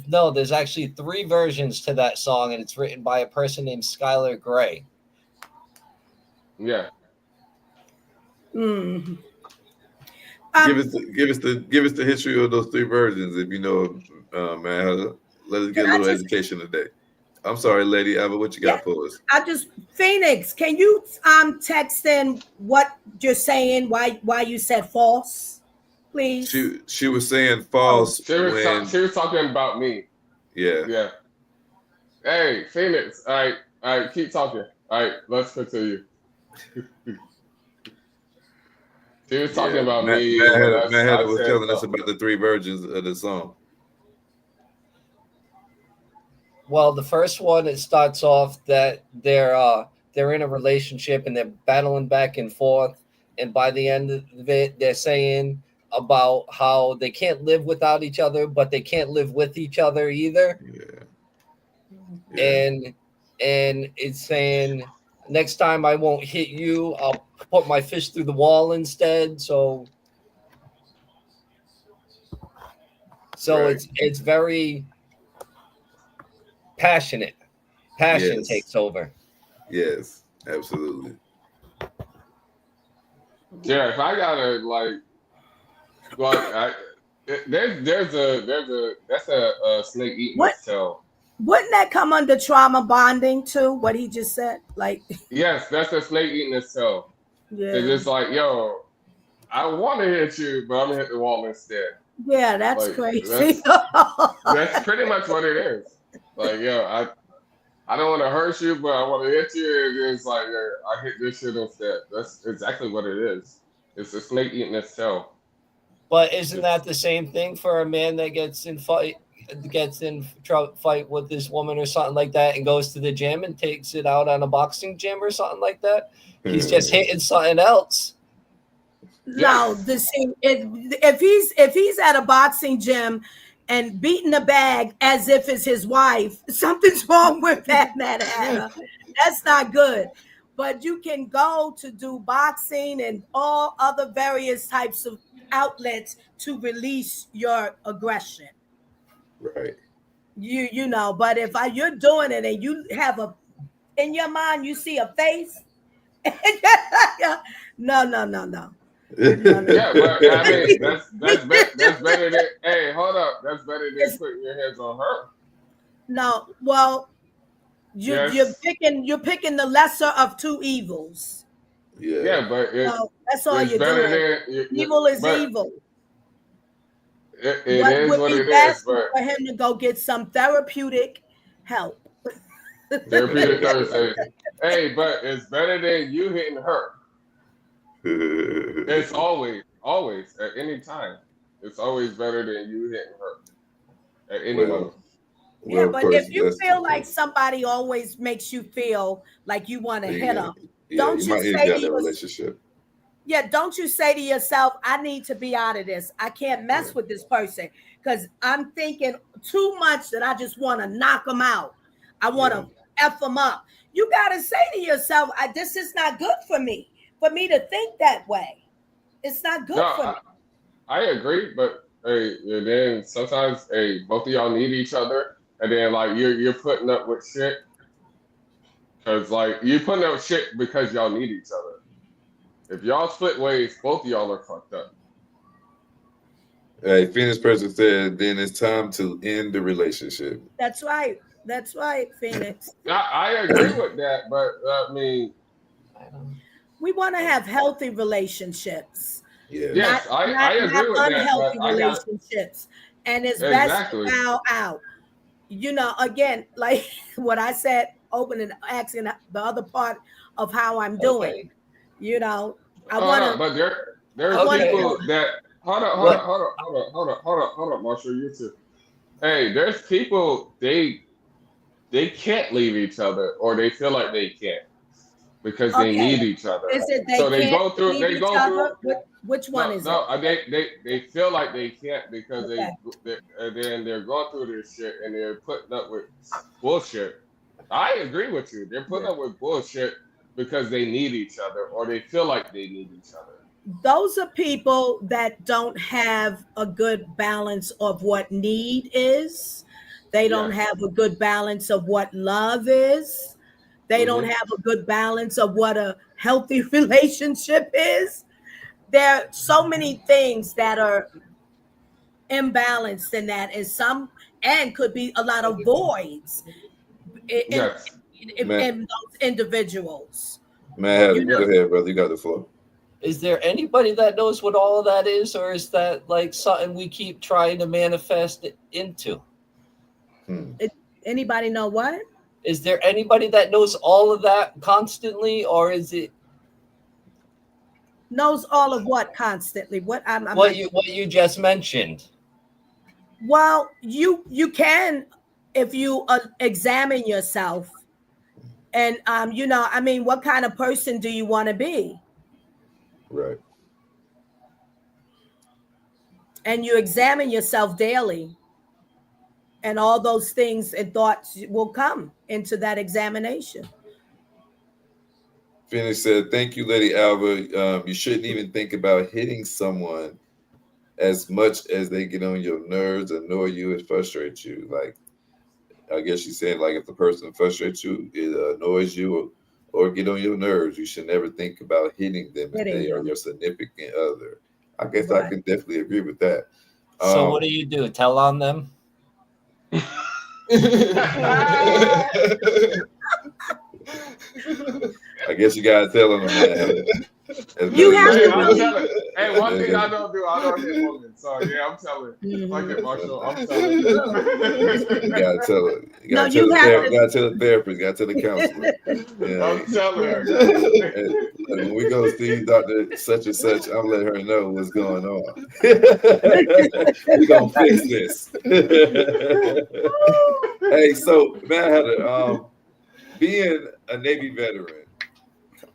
No, there's actually three versions to that song, and it's written by a person named Skylar Gray. Yeah. Mm. Give Um, us the history of those three versions, if you know, man. Let us can get a I little just education today. I'm sorry, Lady Ava, what you yeah, got for us? I just Phoenix, can you text in what you're saying, why you said false, please? She was saying Oh, false She when was talking about me. yeah. Yeah. Hey, Phoenix. All right. Keep talking. All right. Let's continue. She was talking Yeah, about Matt, me, Matt, and then had, Matt I Hatter was said telling us something. about the three versions of the song. Well, the first one, it starts off that they're in a relationship and they're battling back and forth, and by the end of it, they're saying about how they can't live without each other, but they can't live with each other either, Yeah, yeah, and it's saying next time I won't hit you, I'll put my fist through the wall instead. So right. it's very passionate. Passion Yes, takes over. yes, absolutely. Yeah. If I gotta like, there's a that's a snake eating what its tail. wouldn't that come under trauma bonding too? What he just said, like, Yes, that's a snake eating its tail. Cause yeah, it's like, yo, I want to hit you, but I'm gonna hit the wall instead. yeah, that's Like crazy. that's pretty much what it is. Like, yo, I don't want to hurt you, but I want to hit you. And it's like I hit this shit instead. That's exactly what it is. It's a snake eating its tail. But isn't It's that the same thing for a man that gets in fight gets in fight with this woman or something like that and goes to the gym and takes it out on a boxing gym or something like that. He's just hitting something else. No, the same. If he's at a boxing gym and beating the bag as if it's his wife, something's wrong with that, Hannah. That's not good. But you can go to do boxing and all other various types of outlets to release your aggression. Right. You know, but if you're doing it and you have in your mind you see a face, no. Yeah, but I mean that's better than hey, hold up. That's better than putting your hands on her. No, well, you're Yes. picking the lesser of two evils. Yeah, but So that's all it's you're better doing. than Evil is but evil. it What is would what be it is, best but for him to go get some therapeutic help. Therapeutic Thursday. Hey, but it's better than you hitting her. It's always, at any time. It's always better than you hitting her at any moment. Yeah, of but course, if you feel like somebody always makes you feel like you want to hit them, don't you you might say end to that yourself, relationship. yeah, don't you say to yourself, I need to be out of this. I can't mess with this person because I'm thinking too much that I just want to knock them out. I want to F them up. You got to say to yourself, this is not good for me to think that way. It's not good for me. I agree, but hey, and then sometimes hey, both of y'all need each other, and then like you're putting up with shit because like you're putting up with shit because y'all need each other. If y'all split ways, both of y'all are fucked up. Hey, Phoenix person said, then it's time to end the relationship. That's right. That's right, Phoenix. I agree with that, but I mean, we want to have healthy relationships. Yeah. Yes, I Not agree with that, but unhealthy I got relationships. And it's best to exactly. bow out. You know, again, like what I said, opening, asking the other part of how I'm doing. Okay. You know, I Oh want no, to. but there's I want to people go. that hold on, Marshall, you too. Hey, there's people they can't leave each other or they feel like they can't because they Okay. need each other. Is it they So can't leave they each go through other? Which one no is it? no they feel like they can't because Okay. and then they're going through this shit and they're putting up with bullshit. I agree with you. They're putting up with bullshit because they need each other or they feel like they need each other. Those are people that don't have a good balance of what need is. They don't Yes. have a good balance of what love is. They don't Mm-hmm. have a good balance of what a healthy relationship is. There are so many things that are imbalanced in that, and could be a lot of voids in, Yes. Man, those individuals. man, Yes. go ahead, brother. You got the floor. Is there anybody that knows what all of that is, or is that like something we keep trying to manifest it into? Anybody know what? Is there anybody that knows all of that constantly, or is it Knows all of what constantly? What I'm what not. you just mentioned? Well, you can, if you examine yourself, and you know, I mean, what kind of person do you want to be? Right. And you examine yourself daily, and all those things and thoughts will come into that examination. Phoenix said, thank you, Lady Alva. You shouldn't even think about hitting someone as much as they get on your nerves, annoy you, and frustrate you. Like, I guess she's saying, like, if the person frustrates you, it annoys you, or get on your nerves, you should never think about hitting them if Hitting they are them. your significant other. I guess I Right. can definitely agree with that. So what do? Tell on them? I guess you gotta tell them, man. You have Hey, to I'm really. telling. Hey, one thing I don't do, I don't hit women. So yeah, I'm telling. Fuck it, Mhm. Marshall. I'm telling. You gotta tell her. You No, gotta tell you the have therapist. You to. gotta tell the therapist. You gotta tell the counselor. Yeah. I'm telling Yeah. her. God. And when we go see Doctor Such and Such, I'm letting her know what's going on. We gonna fix this. Hey, so man, Heather, being a Navy veteran,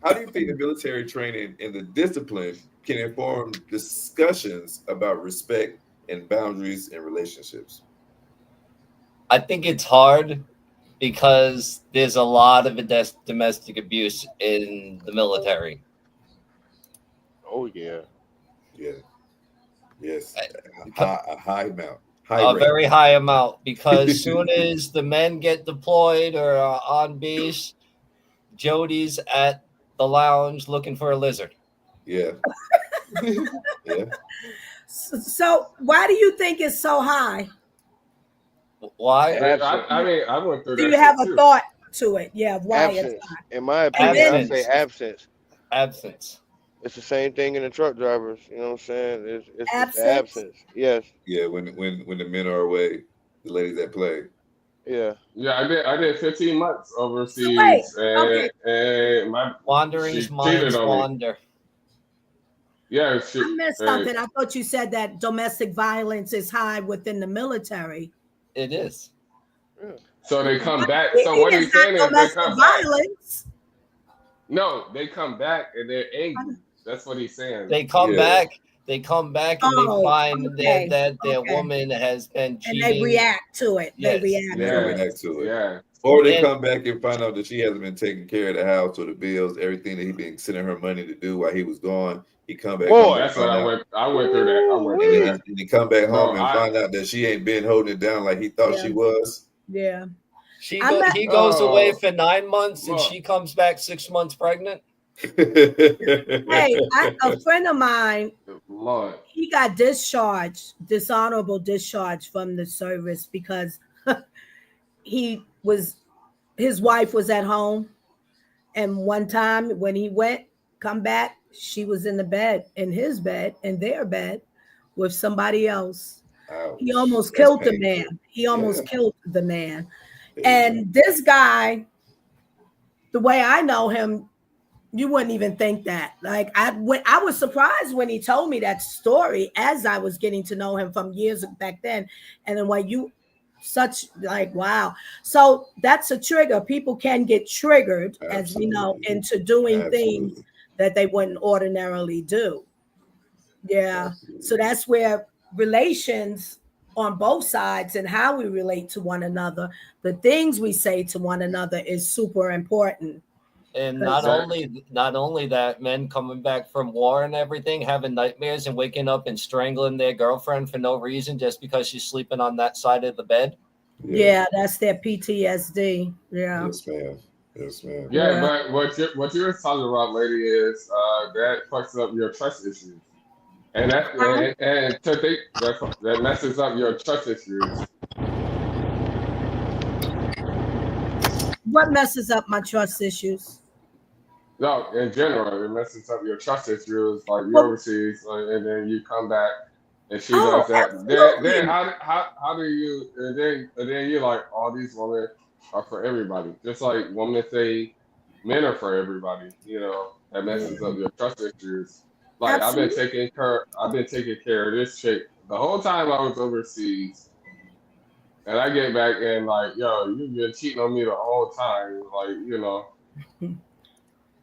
how do you think the military training and the discipline can inform discussions about respect and boundaries in relationships? I think it's hard because there's a lot of domestic abuse in the military. Oh yeah. Yeah, yes, A a high amount, high rate. very high amount because soon as the men get deployed or are on base, Jody's at the lounge looking for a lizard. Yeah, yeah. So why do you think it's so high? Why? I Absence. mean, I went through Do that you have shit a too. thought to it? Yeah, why it's Absence. high. In my And opinion, I then say Absence. absence. Absence. It's the same thing in the truck drivers. You know what I'm saying? It's the absence. absence. Yes. Yeah, when the men are away, the ladies that play. Yeah. Yeah, I did 15 months So wait, overseas, okay. and Wandering's she cheated minds on me. wander. Yeah, I missed something. I thought you said that domestic violence is high within the military. It is. Yeah. so they come back. So It what is he's not saying is they domestic come back. violence. No, they come back and they're angry. That's what he's saying. They come Yeah, back. They come back and they Oh, find okay, that their okay. woman has been And they cheating. react to it. They Yes. react they to it. react Yes, to it. yeah. Or they And come back and find out that she hasn't been taking care of the house or the bills, everything that he been sending her money to do while he was gone. He come back home Boy. and That's what find out, I went through that. I went and through then Ooh-wee. that. he come back Bro, home and I find out that she ain't been holding it down like he thought Yeah, she was. yeah. she I'm go not. he goes away oh for 9 months and look, she comes back 6 months pregnant. Hey, a friend of mine, Lord. he got discharged, dishonorable discharge from the service because he was his wife was at home, and one time when he went, come back, she was in the bed, in his bed, in their bed, with somebody else. He Ouch, almost that's killed the man. painful. He Yeah, almost killed the man. yeah, And this guy, the way I know him, you wouldn't even think that. Like I was surprised when he told me that story as I was getting to know him from years back then. And then when you such like wow. So that's a trigger. People can get triggered, as we know, absolutely, into doing things absolutely, that they wouldn't ordinarily do. Yeah. So absolutely. that's where relations on both sides and how we relate to one another, the things we say to one another is super important. And not Because That only not only that, men coming back from war and everything, having nightmares and waking up and strangling their girlfriend for no reason just because she's sleeping on that side of the bed. Yeah, yeah, that's their PTSD. Yeah. yes, ma'am. Yes, ma'am. yeah, Yeah. but what you're talking about, lady, is that fucks up your trust issues. Huh? And to think that messes up your trust issues. What messes up my trust issues? No, in general, it messes up your trust issues. Like you Well, overseas, and then you come back, and she oh, does that. Then absolutely. how do you? And then you like all these women are for everybody. Just like women say, men are for everybody. You know that messes Yeah, up your trust issues. Like absolutely. I've been taking care of this chick the whole time I was overseas, and I get back and like, yo, you've been cheating on me the whole time. Like you know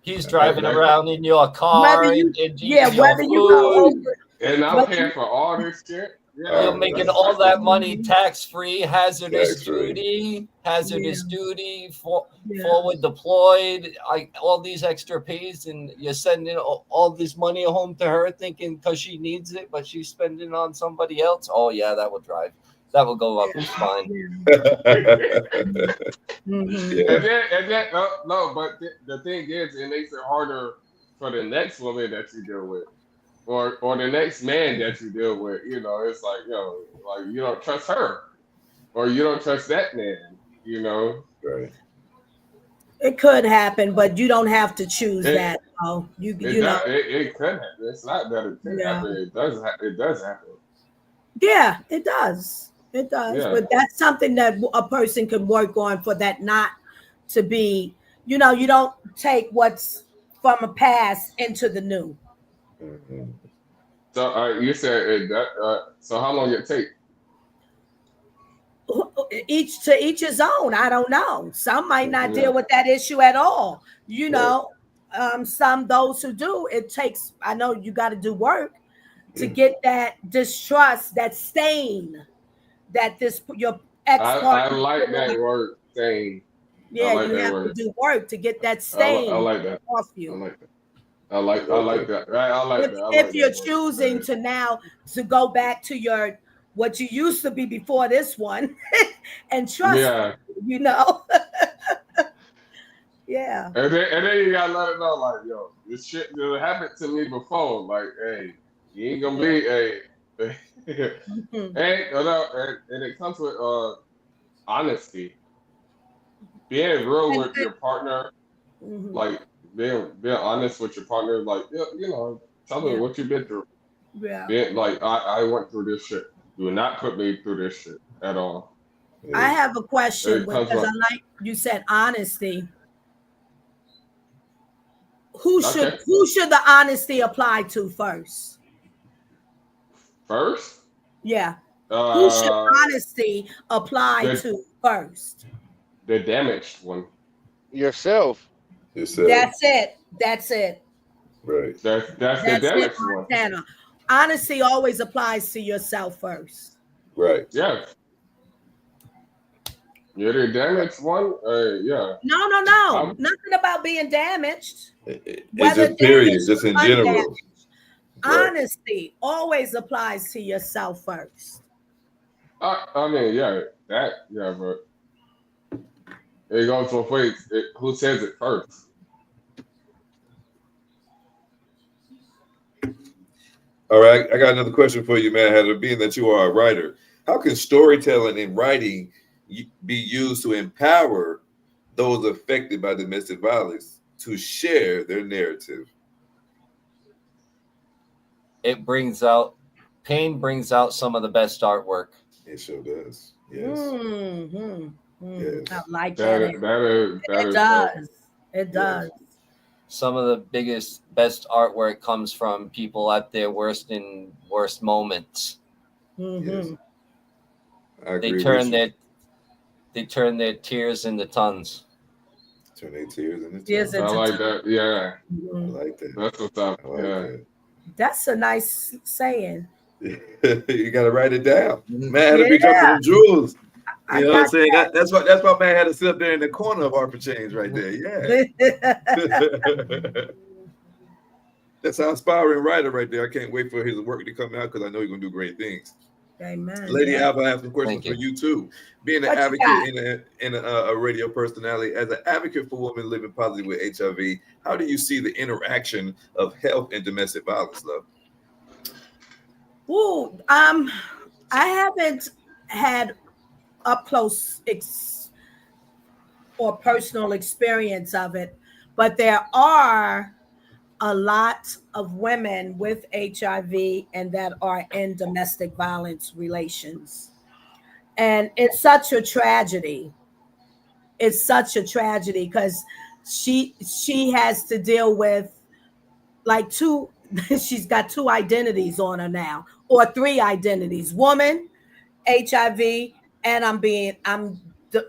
He's Uh, driving that around in your Whether car you, and yeah, eating your whether you go food. over, and I'm whether paying you, for all this shit. Yeah, You're oh making man, all that money Mhm. tax free, tax free. Yeah, hazardous duty, yeah. forward deployed, all these extra pays, and you're sending all this money home to her, thinking because she needs it, but she's spending it on somebody else. Oh yeah, that will go up his spine. Yeah. Yeah, Hmm. and then no, but the thing is, it makes it harder for the next woman that you deal with, or the next man that you deal with. You know, it's like yo, like you don't trust her, or you don't trust that man. You know, right. It could happen, but you don't have to choose It that. Oh, it you know, does it could happen. It's not that it could yeah. happen. It does happen. Yeah, it does. It does. Yeah. But that's something that a person can work on for that not to be, you don't take what's from a past into the new. Mhm. So you said it that so how long it take? Each his own. I don't know. Some might not Yeah. deal with that issue at all. You Right. know, some those who do, it takes, I know you got to do work to Yeah. get that distrust, that stain that this your ex I partner like put that on. word saying. I Yeah, like you that have to word. do work to get that I stain like that. off I you. like that. I I like like that. that. I like if that. I if like you're that word. choosing to now to go back to your what you used to be before this one and trust Yeah. you know yeah And then you gotta let it know, like, yo, this shit that happened to me before. Like, hey, you ain't gonna be a Mhm. and it comes with honesty. Being real and, with your partner, mhm. like being honest with your partner, like tell them Yeah, what you've been through. yeah. Being like, I went through this shit. Do not put me through this shit at all. I Yeah. have a question It comes because I with like you said honesty. who should okay. who should the honesty apply to first? First, Yeah, who should uh honesty apply the to first? the damaged one. Yourself. Yourself. That's it. Right. That's the That's it, damaged one. Montana. Honesty always applies to yourself first. Right. Yeah, you're the damaged one. Yeah. No, no, no. I'm Nothing about being damaged, It's whether just period, damaged just in or general. undamaged. Right. Honesty always applies to yourself first. I mean, yeah, but it goes both ways. Who says it first? All right. I got another question for you, man. Heather, being that you are a writer, how can storytelling and writing be used to empower those affected by domestic violence to share their narrative? It brings out pain brings out some of the best artwork. It sure does. Yes. Hmm. I Yes. like that That answer. that is that It is dope. does. It Yes. does. Some of the biggest best artwork comes from people at their worst moments. Yes. Hmm. I They agree with turn you. their tears into tons. Turn their tears into Tears I tongues. into like that. Yeah, I Mhm. like that. that's what's up. I like Yeah. that. That's a nice saying. You gotta write it down. Man had to be dropping Yeah, them jewels. I You know what I'm got saying? That's why man had to sit up there in the corner of Art for Change right there. that. Yeah. That's our inspiring writer right there. I can't wait for his work to come out because I know he's gonna do great things. Amen. Lady Yeah. Alva, I have some questions Thank for you. you too. Being an What you advocate got? and a radio personality, as an advocate for women living positively with HIV, how do you see the interaction of health and domestic violence, love? Ooh, I haven't had up close or personal experience of it, but there are a lot of women with HIV and that are in domestic violence relations. And it's such a tragedy. It's such a tragedy because she has to deal with like two she's got two identities on her now or three identities: woman, HIV, and I'm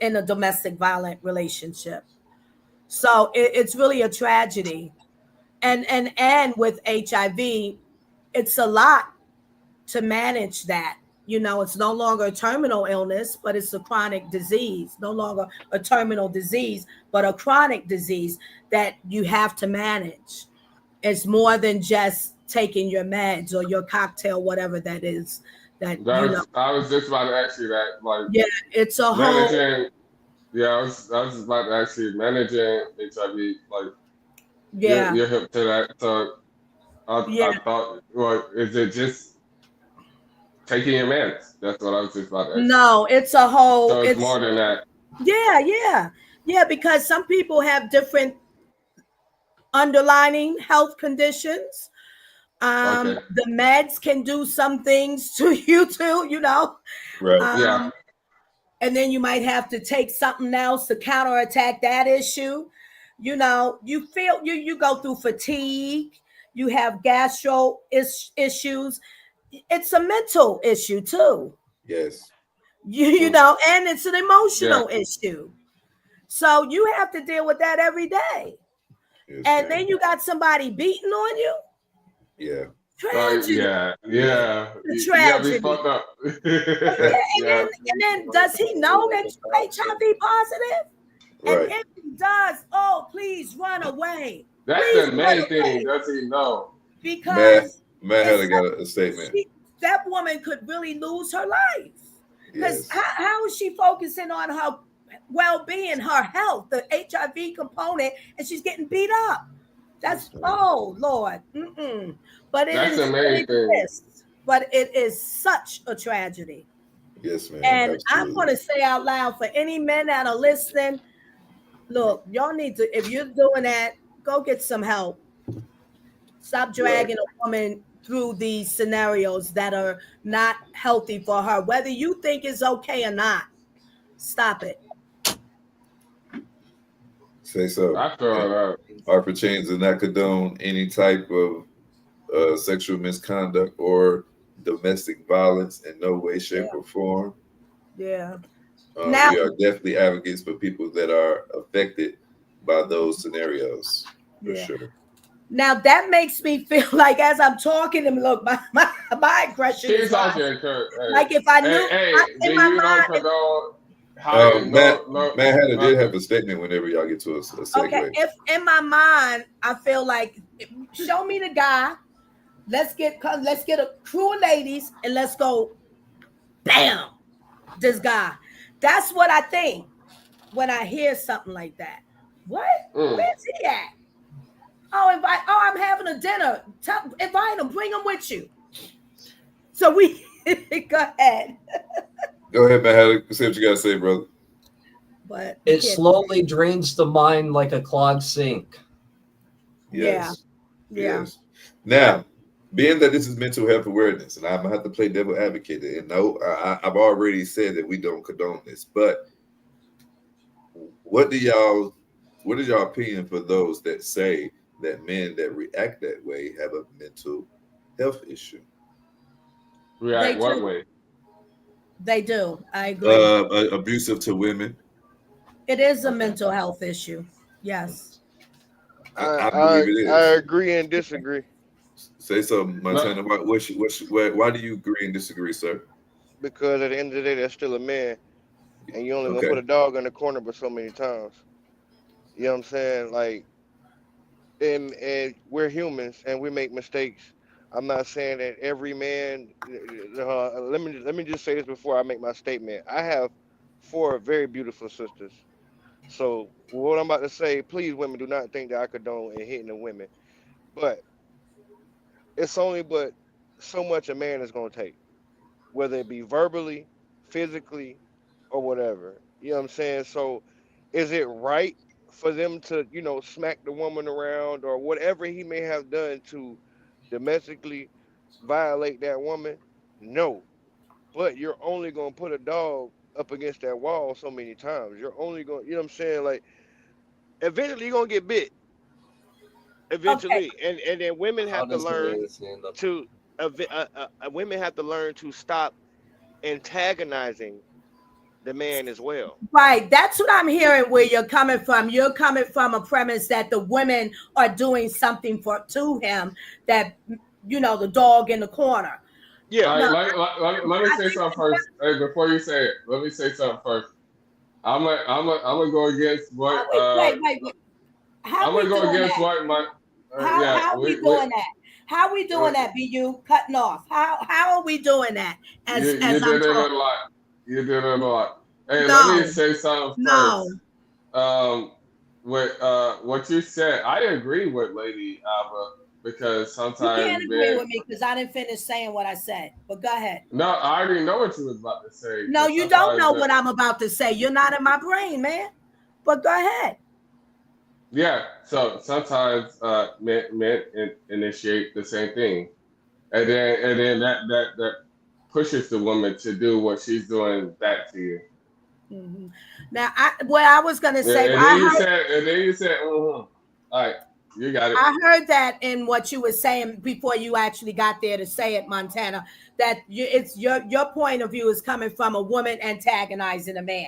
in a domestic violent relationship. So it's really a tragedy. And with HIV, it's a lot to manage that. It's no longer a terminal illness, but it's a chronic disease. No longer a terminal disease, but a chronic disease that you have to manage. It's more than just taking your meds or your cocktail, whatever that is. That I was just about to ask you that. Like yeah, it's a whole managing. Yeah, I was just about to ask you managing HIV. Like yeah, you're hip to that. So yeah. I thought, well, is it just taking your meds? That's what I was just about to ask you. No, it's a whole. So it's It's more than that. yeah, yeah. Yeah, because some people have different underlining health conditions. Okay. The meds can do some things to you too, Right. Yeah. Um, and then you might have to take something else to counterattack that issue. You feel you go through fatigue, you have issues. It's a mental issue too. Yes. Mm. And it's an Yeah. emotional issue. So you have to deal with that every day. Yes, And ma'am. then you got somebody beating on you. Yeah. Tragedy. Yeah. Yeah. Yeah. The You gotta be tragedy. fucked up. And Yeah. then does he know that you're HIV positive? And Right. if he does, oh, please run away. That's Please the run main thing. away. Does he know? Matt Because Matt it's Hatter got a statement. that woman could really lose her life. Because Yes. how is she focusing on her well-being, her health, the HIV component, and she's getting beat up? That's, Yes, ma'am. oh Lord. Mm-mm. But it That's the is, main it thing. exists. But it is such a tragedy. Yes, ma'am. And I'm going Absolutely. to say out loud for any men that are listening, look, y'all need to, if you're doing that, go get some help. Stop Right. dragging a woman through these scenarios that are not healthy for her, whether you think it's okay or not. Stop it. Say so. I feel And that. Harper Chains does not condone any type of sexual misconduct or domestic violence in no way, Yeah, shape, or form. yeah. Now, We are definitely advocates for people that are affected by those scenarios, for yeah. sure. Now that makes me feel like as I'm talking to him, look, my aggression is She's rising. talking, Kurt. Like if I Hey, knew hey, in do my you know mind, condone hiding? Matt No, no, Matt Hatter did nothing. have a statement whenever y'all get to a okay, segue. if in my mind I feel like show me the guy, let's get a crew of ladies and let's go bam this guy. That's what I think when I hear something like that. What? Mm. Where's he at? Oh, invite. Oh, I'm having a dinner. Invite him. Bring him with you. So we go ahead, Go ahead, Matt Hatter. Say what you gotta say, brother. but we It can't. slowly drains the mind like a clogged sink. Yeah, Yes. yeah, Yes. Now, being that this is mental health awareness, and I'm gonna have to play devil advocate, and no, I've already said that we don't condone this, but what do y'all, what is your opinion for those that say that men that react that way have a mental health issue? they React what do. way? They do. I agree. Abusive to women. It is a Okay. mental health issue. Yes. I I believe it I is. agree and disagree Say something, No, Montana. Why do you agree and disagree, sir? because at the end of the day, that's still a man, and you only gonna put Okay. a dog in the corner but so many times. You know what I'm saying? Like, and we're humans and we make mistakes. I'm not saying that every man. Let me just say this before I make my statement. I have four very beautiful sisters. So what I'm about to say, please, women, do not think that I condone in hitting the women. But it's only but so much a man is gonna take, whether it be verbally, physically, or whatever. You know what I'm saying? So is it right for them to, smack the woman around or whatever he may have done to domestically violate that woman? No. But you're only gonna put a dog up against that wall so many times. You're only gonna, you know what I'm saying? Like eventually you're gonna get bit. Okay. Eventually. And then women How have to does the learn man stand up? to women have to learn to stop antagonizing the man as well. Right. That's what I'm hearing where you're coming from. You're coming from a premise that the women are doing something to him that the dog in the corner. all Yeah. No, right. I Let me say think something first. Hey, before you say it, let me say something first. I'm gonna go against what wait. How I'm gonna we go doing against that? what my yeah How we doing that? How we uh, doing that? Be you cutting off? How are we doing that? you As did I'm it a talking. lot. You did it a lot. Hey, let me No, say something no. first. With what you said, I agree with Lady Alba because You can't sometimes agree men. with me because I didn't finish saying what I said. But go ahead. No, I already know what you was about to say No, because you don't sometimes know what I'm about to say. You're not in my brain, man. But go ahead. Yeah. So sometimes men initiate the same thing, and then that pushes the woman to do what she's doing back to you. Hmm. Now, what I was gonna Yeah, say, and then you said, all right, you got it. I heard that in what you were saying before you actually got there to say it, Montana. That it's your point of view is coming from a woman antagonizing a man,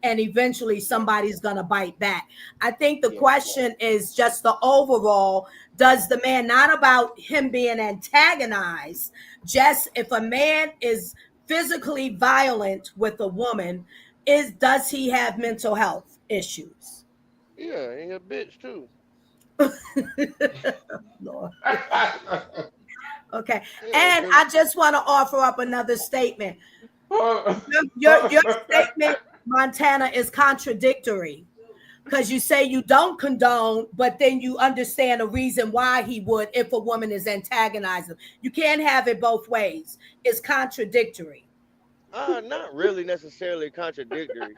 and eventually somebody's gonna bite back. I think the Yeah. question is just the overall. Does the man, not about him being antagonized, just if a man is physically violent with a woman, does he have mental health issues? Yeah, and a bitch too. Lord. Okay. Yeah, And cause I just want to offer up another statement. Your statement, Montana, is contradictory because you say you don't condone, but then you understand a reason why he would if a woman is antagonizing. You can't have it both ways. It's contradictory. not really necessarily contradictory.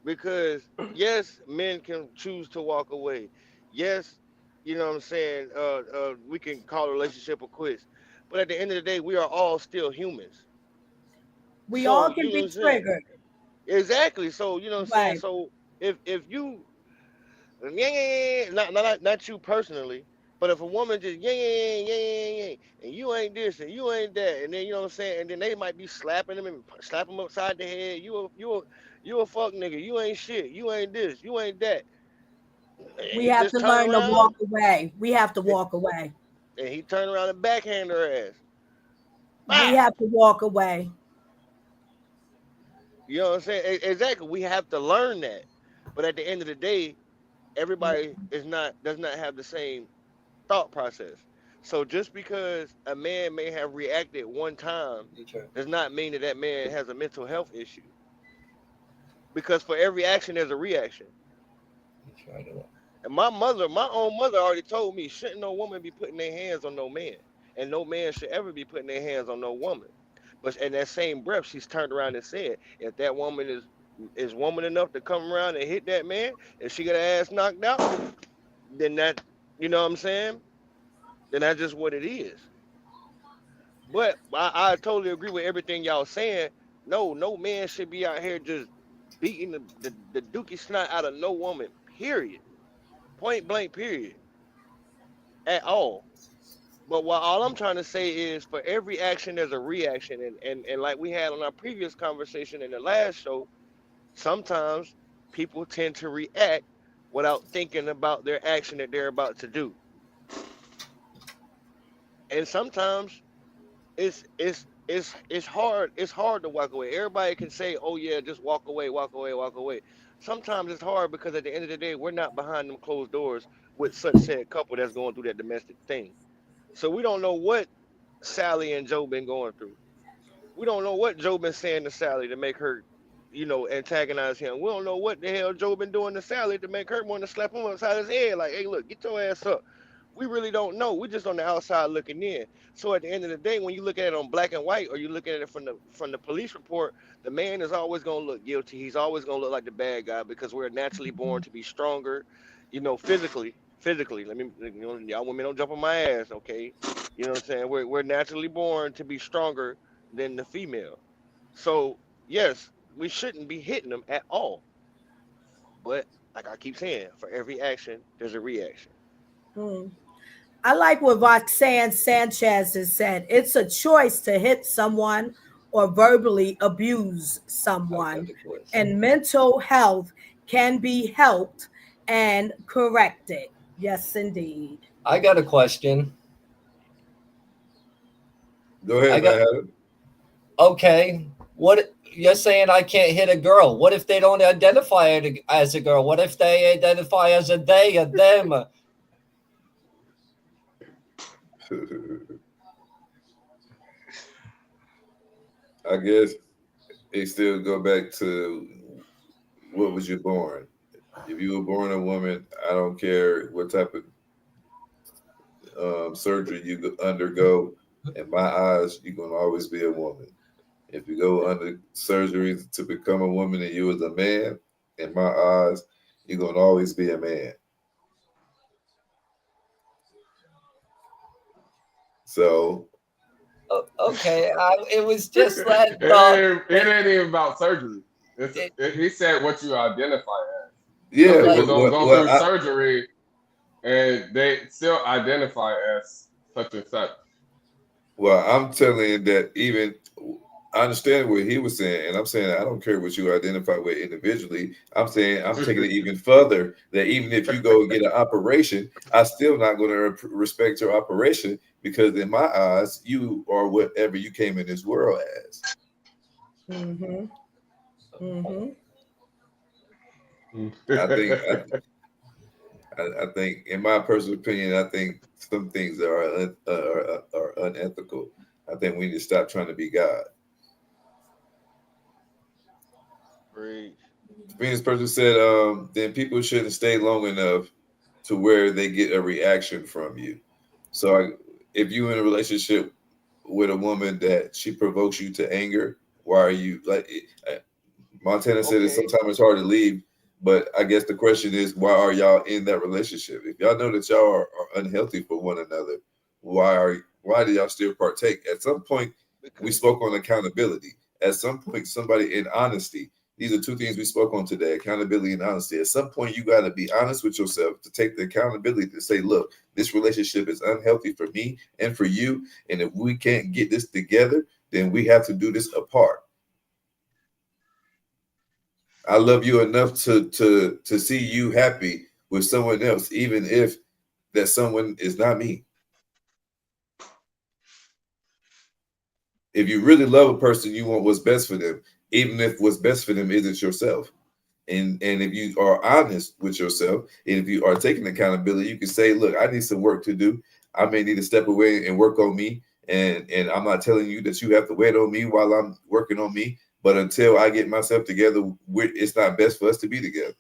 Because yes, men can choose to walk away. Yes, you know what I'm saying. We can call a relationship a quits, but at the end of the day, we are all still humans. We So all you can know what be I'm saying. triggered. Exactly. So you know what I'm saying. Right. So if you yeah, yeah, yeah, not you personally, but if a woman just and you ain't this and you ain't that, and then you know what I'm saying, and then they might be slapping them and slap them upside the head. You a fuck nigga. You ain't shit. You ain't this. You ain't that. And We he have just to turn learn to walk around away. We have to and, walk away. and he turn around and backhand her ass. We Bah! have to walk away. You know what I'm saying? Exactly. We have to learn that. But at the end of the day, everybody does not have the same thought process. So just because a man may have reacted one time does not mean that that man has a mental health issue. Because for every action, there's a reaction. And my own mother already told me, shouldn't no woman be putting their hands on no man. And no man should ever be putting their hands on no woman. But in that same breath, she's turned around and said, if that woman is woman enough to come around and hit that man, if she got her ass knocked out, then that, you know what I'm saying? Then that's just what it is. But I totally agree with everything y'all saying. No, no man should be out here just beating the dookie snot out of no woman, period. Point blank, period. At all. But what all I'm trying to say is for every action there's a reaction. And like we had on our previous conversation in the last show, sometimes people tend to react without thinking about their action that they're about to do. And sometimes it's hard to walk away. Everybody can say, "Oh yeah, just walk away, walk away, walk away." Sometimes it's hard because at the end of the day, we're not behind them closed doors with such said couple that's going through that domestic thing. So we don't know what Sally and Joe been going through. We don't know what Joe been saying to Sally to make her, antagonize him. We don't know what the hell Joe been doing to Sally to make her want to slap him upside his head. Like, hey, look, get your ass up. We really don't know. We're just on the outside looking in. So at the end of the day, when you look at it on black and white, or you look at it from the police report, the man is always gonna look guilty. He's always gonna look like the bad guy because we're naturally born to be stronger, physically. Physically, y'all women don't jump on my ass, okay? You know what I'm saying? We're naturally born to be stronger than the female. So yes, we shouldn't be hitting them at all. But like I keep saying, for every action, there's a reaction. Mm. I like what Roxanne Sanchez has said. It's a choice to hit someone or verbally abuse someone, and mental health can be helped and corrected. Yes, indeed. I got a question. Go I ahead, got man. okay. What you're saying? I can't hit a girl. What if they don't identify it as a girl? What if they identify as a they, a them? I guess it still go back to what was you born? If you were born a woman, I don't care what type of surgery you undergo. In my eyes, you're gonna always be a woman. If you go under surgery to become a woman and you was a man, in my eyes, You're gonna always be a man. So Okay, it was just that it ain't even about surgery. it, He said what you identify as. Some yeah, people like don't go well, through surgery and they still identify as such and such. I'm telling you that even I understand what he was saying, and I'm saying I don't care what you identify with individually. I'm saying I'm taking it even further that even if you go and get an operation, I still not going to respect your operation because in my eyes, you are whatever you came in this world as. Mm-hmm. Mm-hmm. I think I think, in my personal opinion, I think some things are unethical. I think we need to stop trying to be God. Preach. Venus person said, then people shouldn't stay long enough to where they get a reaction from you. So if you in a relationship with a woman that she provokes you to anger, why are you like? Montana said that Okay. sometimes it's hard to leave, but I guess the question is, why are y'all in that relationship? If y'all know that y'all are unhealthy for one another, why do y'all still partake? At some point, we Because spoke on accountability. At some point, somebody in honesty. These are two things we spoke on today: accountability and honesty. At some point, you got to be honest with yourself to take the accountability to say, look, this relationship is unhealthy for me and for you, and if we can't get this together, then we have to do this apart. I love you enough to see you happy with someone else, even if that someone is not me. If you really love a person, you want what's best for them, even if what's best for them isn't yourself. And if you are honest with yourself, and if you are taking accountability, you can say, look, I need some work to do. I may need to step away and work on me. And I'm not telling you that you have to wait on me while I'm working on me. But until I get myself together, it's not best for us to be together.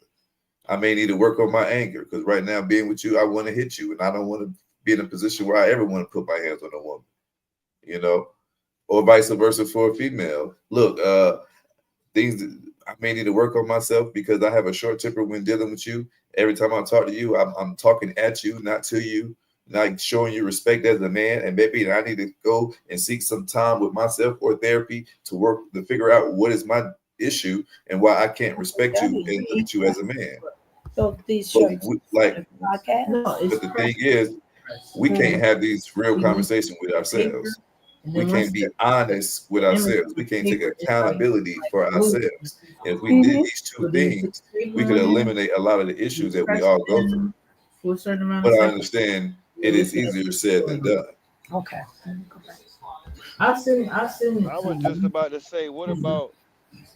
I may need to work on my anger because right now, being with you, I want to hit you, and I don't want to be in a position where I ever want to put my hands on a woman, you know, or vice versa for a female. Look, things I may need to work on myself because I have a short temper when dealing with you. Every time I talk to you, I'm talking at you, not to you, not showing you respect as a man. And maybe I need to go and seek some time with myself or therapy to work to figure out what is my issue and why I can't respect you and look at you as a man. So these But shirts for the podcast. No, but the thing is, we can't have these real conversations with ourselves. We can't be honest with ourselves. We can't take accountability for ourselves. And if we did Mm-hmm. these two things, we could eliminate a lot of the issues that we all go through. But I understand it is easier said than done. Okay. I was just about to say, what about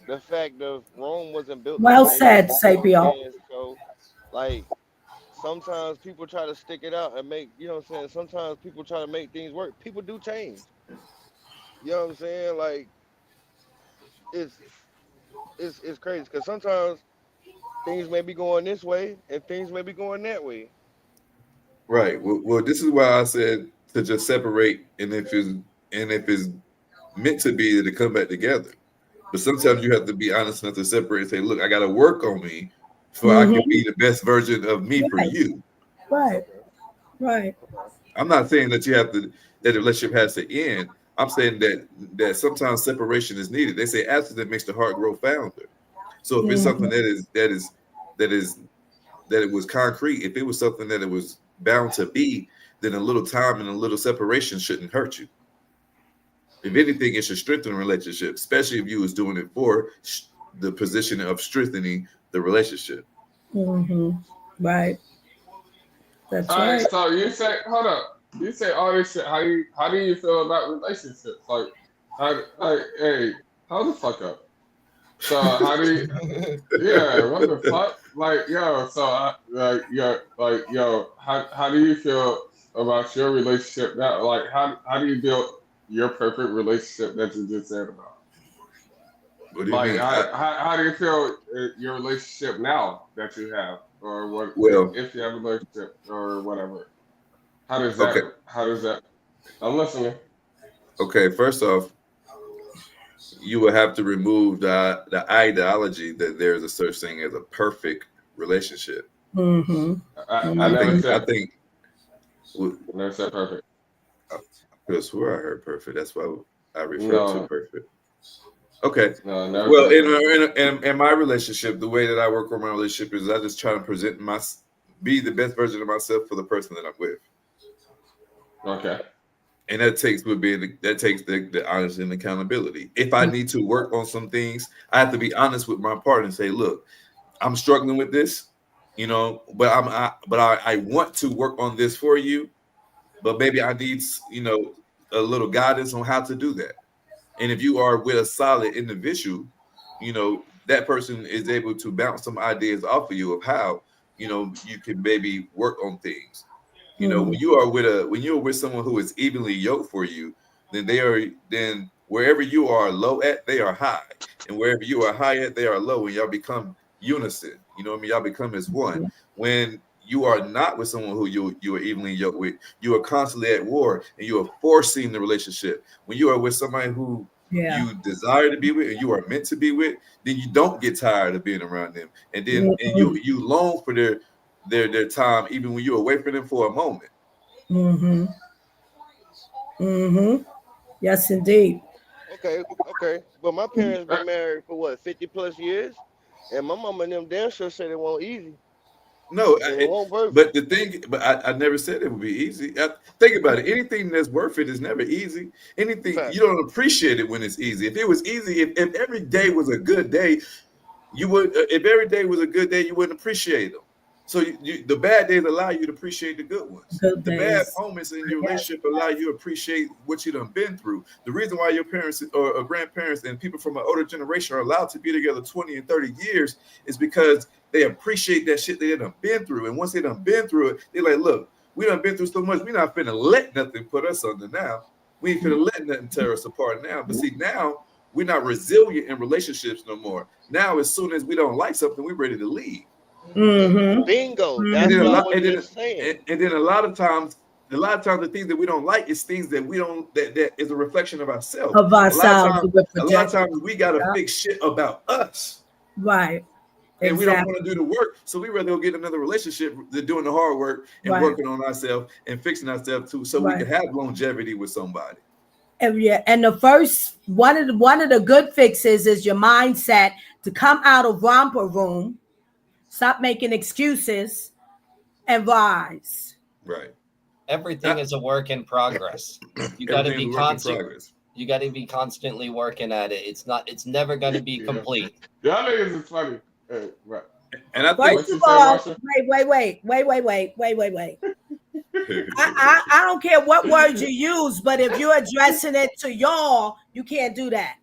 the fact of Rome wasn't built in a Well day? said, You know what I'm Sapio. saying? So, like, sometimes people try to stick it out and make, you know what I'm saying? Sometimes people try to make things work. People do change. You know what I'm saying? Like, it's it's crazy because sometimes things may be going this way and things may be going that way. Right. Well, this is why I said to just separate, and if it's meant to be, to come back together. But sometimes you have to be honest enough to separate and say, look, I got to work on me so I can Mm-hmm. be the best version of me for Right. you. Right. Okay. Right. Okay. I'm not saying that that the relationship has to end. I'm saying that sometimes separation is needed. They say accident makes the heart grow founder. So if it's something Mm-hmm. that is that it was concrete, if it was something that it was bound to be, then a little time and a little separation shouldn't hurt you. If anything, it should strengthen a relationship, especially if you was doing it for the position of strengthening the relationship. Mm-hmm. Right. That's All right, right. so you say, hold up, you say all this shit. How do you feel about relationships? Hey, hold the fuck up. So how do you? Yeah, what the fuck? Like, yo, so yo, how do you feel about your relationship now? Like, how do you build your perfect relationship that you just said about? What do you Like, mean? how do you feel your relationship now that you have, or what Well, if you have a relationship or whatever? okay, How does that? I'm listening. okay. First off, you will have to remove the ideology that there's a such thing as a perfect relationship. Mm-hmm. I I never think I said think I never said perfect. I could have swore I heard perfect. That's why I referred to No, perfect. Okay. no, never Well, said perfect. in my relationship, the way that I work on my relationship is I just try to be the best version of myself for the person that I'm with. Okay. And that takes the honesty and accountability. If I need to work on some things, I have to be honest with my partner and say, look, I'm struggling with this, but I want to work on this for you, but maybe I need, a little guidance on how to do that. And if you are with a solid individual, that person is able to bounce some ideas off of you of how, you can maybe work on things. When you're with someone who is evenly yoked for you, then wherever you are low at, they are high. And wherever you are high at, they are low, and y'all become unison. You know what I mean? Y'all become as one. When you are not with someone who you are evenly yoked with, you are constantly at war and you are forcing the relationship. When you are with somebody who Yeah. you desire to be with and you are meant to be with, then you don't get tired of being around them. And you long for their time, even when you're away from them for a moment. Mm-hmm. Mm-hmm. Yes, indeed. Okay. But my parents been married for what, 50 plus years? And my mama and them damn sure said it won't easy. No, And it won't but perfect. I never said it would be easy. Think about it. Anything that's worth it is never easy. Anything you Fact. don't appreciate it when it's easy. If it was easy, if every day was a good day, you would. If every day was a good day, you wouldn't appreciate them. So the bad days allow you to appreciate the good ones. Good The bad days. moments in your Yes. relationship allow you to appreciate what you done been through. The reason why your parents or grandparents and people from an older generation are allowed to be together 20 and 30 years is because they appreciate that shit they done been through. And once they done been through it, they're like, look, we done been through so much. We're not finna let nothing put us under now. We ain't finna let nothing tear us apart now. But see, now we're not resilient in relationships no more. Now, as soon as we don't like something, we're ready to leave. Mm-hmm. Bingo. And That's then Mm-hmm. a what I lot, was just saying. and then a lot of times, the things that we don't like is things that we don't that is a reflection of ourselves. Of ourselves, we're A lot of projecting. times, we gotta Yeah. fix shit about us, Right. and we don't Exactly. want to do the work. So we rather go get another relationship than doing the hard work and Right. working on ourselves and fixing ourselves too, so we can Right. have longevity with somebody. And yeah, and the first one of the good fixes is your mindset to come out of romper room, stop making excuses, and rise. Right. Everything Not is a work in progress. You got to everything is be a work in constant. progress. You got to be constantly working at it. It's never going to be Yeah. complete. Y'all niggas is funny. Right. And I think First What of you say, all, Marsha? wait. I don't care what words you use, but if you're addressing it to y'all, you can't do that.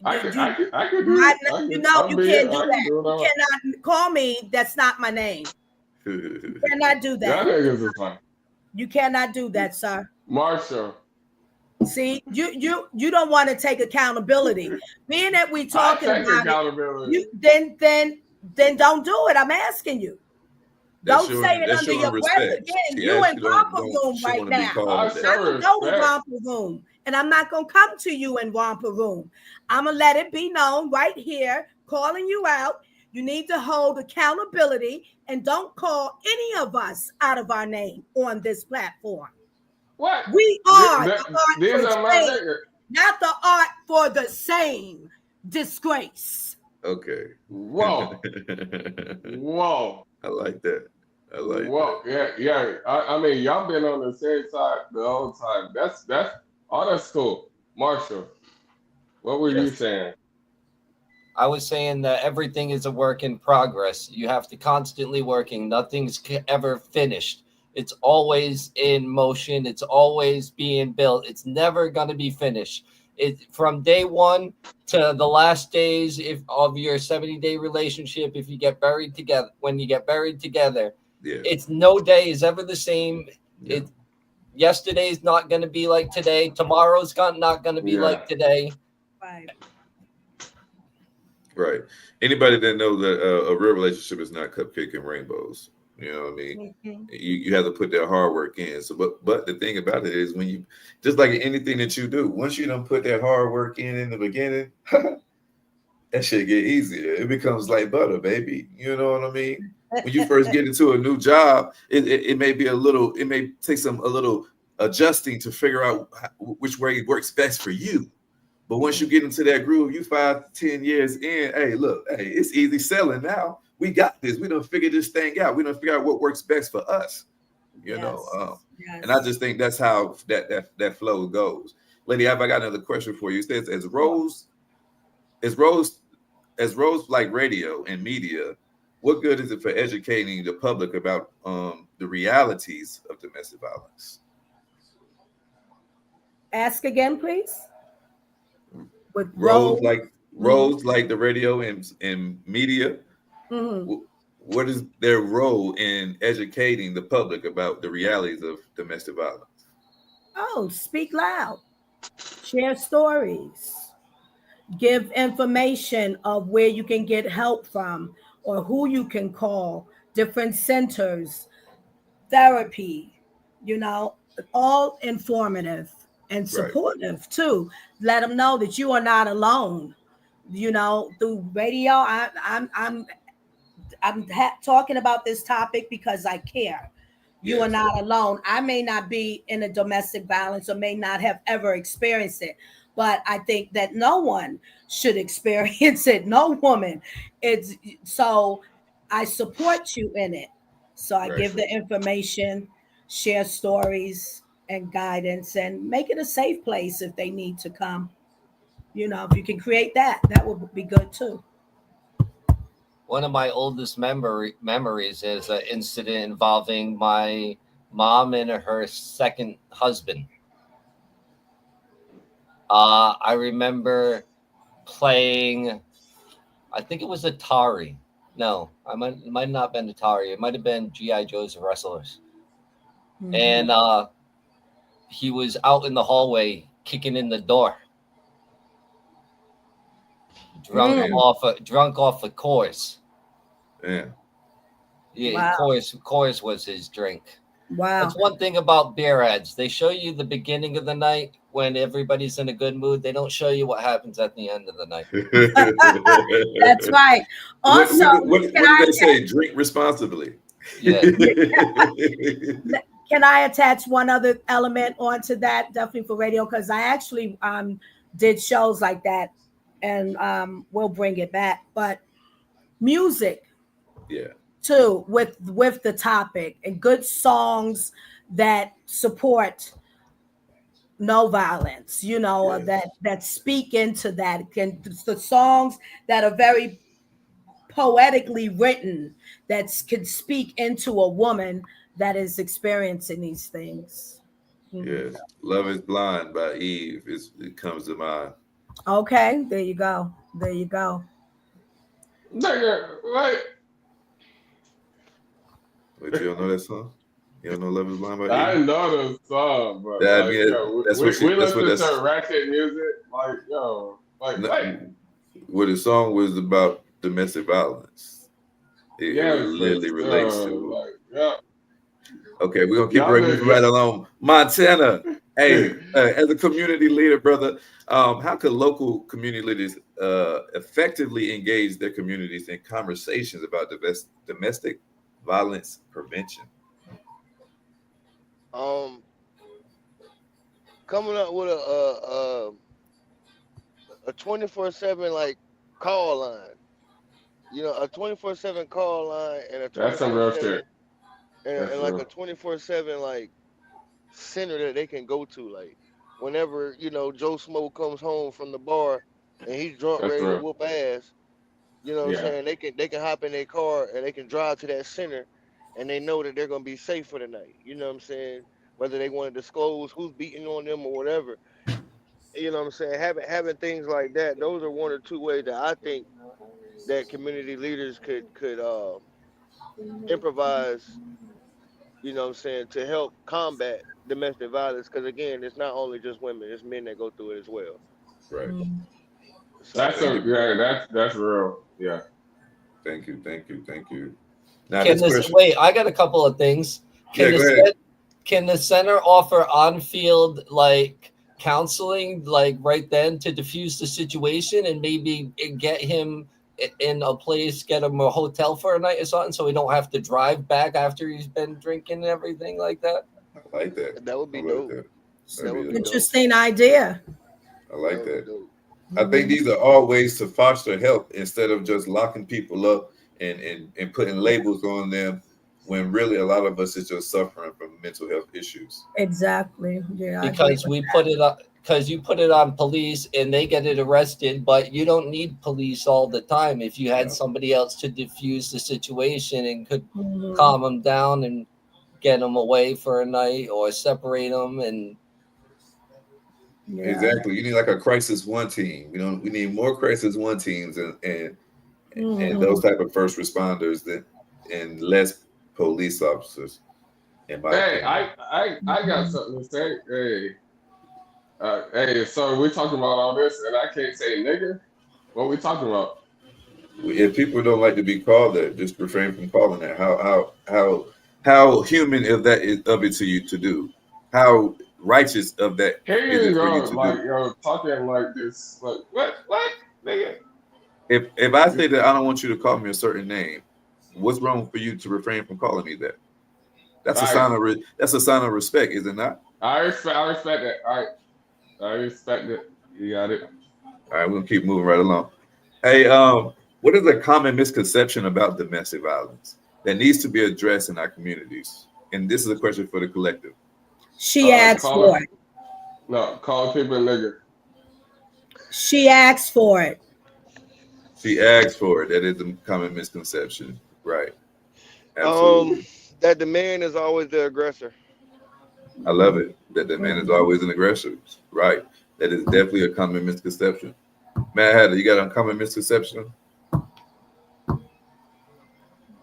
You I could my, do. I you could. know I'm you being. can't do I can that. do it You all right. cannot call me. That's not my name. You cannot do Y'all that. niggas is funny. You cannot do that, sir. Marsha, See, you don't want to take accountability. Being that we I talking take about it, accountability. you then don't do it. I'm asking you. Don't say it that's under showing your breath respect. again. She You in actually romper don't room she right want to be now. called I that. I show don't go to respect. romper room, and I'm not gonna come to you in romper room. I'm gonna let it be known right here, calling you out. You need to hold accountability and don't call any of us out of our name on this platform. What? We are the art These for are my shame, niggas. not the art for the same disgrace. Okay. Whoa, whoa, I like that. I like that. whoa. Yeah. I mean, y'all been on the same side the whole time. That's. Oh, that's cool. Marshall, what were you Yes. saying? I was saying that everything is a work in progress. You have to constantly working. Nothing's ever finished. It's always in motion. It's always being built. It's never going to be finished. It from day one to the last days of your 70-day relationship. If you get buried together, when you get buried together, Yeah. it's no day is ever the same. Yeah. Yesterday's not going to be like today. Tomorrow's not going to be Yeah. like today. Right. Right. Anybody that knows that a real relationship is not cupcake and rainbows. You know what I mean? Mm-hmm. You have to put that hard work in. So, but the thing about it is when you just like anything that you do, once you don't put that hard work in the beginning, that shit get easier. It becomes like butter, baby. You know what I mean? When you first get into a new job, it may be it may take a little adjusting to figure out which way works best for you. But once you get into that groove, you 5 to 10 years in, hey, look, hey, it's easy selling now. We got this. We done figure this thing out. We done figure out what works best for us. You know, Yes. and I just think that's how that flow goes. Lady, have I got another question for you? It says, as roles like radio and media, what good is it for educating the public about the realities of domestic violence? Ask again, please. With Roles roles. like roles like the radio and media, Mhm. what is their role in educating the public about the realities of domestic violence? Oh, speak loud. Share stories. Give information of where you can get help from or who you can call, different centers, therapy, you know, all informative and Right, supportive too. Let them know that you are not alone. You know, through radio, I'm talking about this topic because I care. You are yes, not alone. I may not be in a domestic violence or may not have ever experienced it, but I think that no one should experience it. No woman. It's so I support you in it. So I right. give the information, share stories and guidance, and make it a safe place if they need to come. You know, if you can create that, that would be good too. One of my oldest memories is an incident involving my mom and her second husband. I remember playing, I think it was Atari. No, it might not have been Atari. It might have been G.I. Joe's Wrestlers. Mhm. And he was out in the hallway kicking in the door, Damn, drunk off a course. damn. Yeah, Wow. course was his drink. Wow. That's one thing about beer ads. They show you the beginning of the night when everybody's in a good mood. They don't show you what happens at the end of the night. That's right. Also, can What did I they say? Drink responsibly. Yeah. can I attach one other element onto that? Definitely for radio, because I actually did shows like that, and we'll bring it back. But music Yeah, too, with the topic and good songs that support no violence. You know, yes, that speak into that. Can the songs that are very poetically written that can speak into a woman that is experiencing these things. Mhm. yes. Love is Blind by Eve. It comes to mind. Okay, there you go. There you go. Nigga, like But you don't know that song? You don't know Love is Blind by I Eve? know the song, but Yeah, I like, mean, yo, that's what we that's what listen that's to ratchet music, like, yo, like, what? what the song was about domestic violence. It Yes, but really relates still, to it. like, yo, Okay, we're gonna keep y'all moving right along. Montana, hey, know, as a community leader, brother, how could local community leaders effectively engage their communities in conversations about domestic violence prevention? Um, coming up with a 24/7 like call line. You know, a 24/7 call line and a that's some real shit. 24/7 That's and like a real. 24/7 like center that they can go to. Like whenever Joe Smo comes home from the bar and he's drunk, That's ready to real. whoop ass. You know what I'm Yeah, saying? They can hop in their car and they can drive to that center, and they know that they're gonna be safe for the night. You know what I'm saying? Whether they want to disclose who's beating on them or whatever. You know what I'm saying? Having things like that. Those are one or two ways that I think that community leaders could improvise. You know what I'm saying, to help combat domestic violence. Because again, it's not only just women; it's men that go through it as well. Right. Mhm. that's So Thank some. you. Yeah, that's real. Yeah, Thank you. Thank you. Thank you. Now Can this this question. wait? I got a couple of things. Yeah, Can go the ahead. can the center offer on field like counseling like right then to diffuse the situation and maybe get him in a place, get him a hotel for a night or something, so he don't have to drive back after he's been drinking and everything like that. I like that. That would I be like dope. that. That That'd would be be dope. dope. Interesting idea. I That like would be that. dope. I think Mhm. these are all ways to foster help instead of just locking people up and putting labels on them when really a lot of us is just suffering from mental health issues. Exactly. Yeah, I agree Because with we put it up, because you put it on police and they get it arrested, but you don't need police all the time. If you had No. somebody else to diffuse the situation and could that. Mhm. calm them down and get them away for a night or separate them, and Yeah. Exactly. You need like a crisis one team. We need more crisis one teams and those Mhm. type of first responders and less police officers, in my Hey, opinion. I got Mhm. something to say. Hey, so we're talking about all this, and I can't say nigga. What we talking about? If people don't like to be called that, just refrain from calling that. How human of it to you to do? How righteous of that Here is you it for you go, to like do? talking like this, like what, nigga? If I say that I don't want you to call me a certain name, what's wrong for you to refrain from calling me that? That's a All right, sign of that's a sign of respect, is it not? I respect that. All right, I respect it. You got it. All right, we're gonna keep moving right along. Hey, what is a common misconception about domestic violence that needs to be addressed in our communities? And this is a question for the collective. She asked Call it for it. no, call people nigga. She asked for it. She asked for it. That is a common misconception. Right. Um, Absolutely. that the man is always the aggressor. I love it. That the man is Mhm. always an aggressor. Right. That is definitely a common misconception. Matt Hatter, you got a common misconception?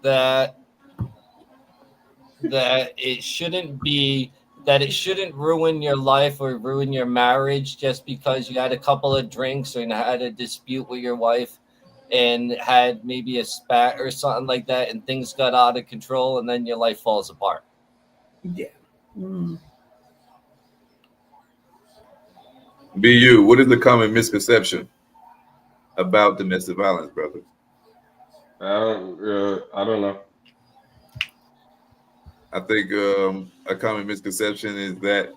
that that it shouldn't be, that it shouldn't ruin your life or ruin your marriage just because you had a couple of drinks and had a dispute with your wife and had maybe a spat or something like that and things got out of control and then your life falls apart. Yeah. Mm. BU, what is the common misconception about domestic violence, brother? I don't know. I think a common misconception is that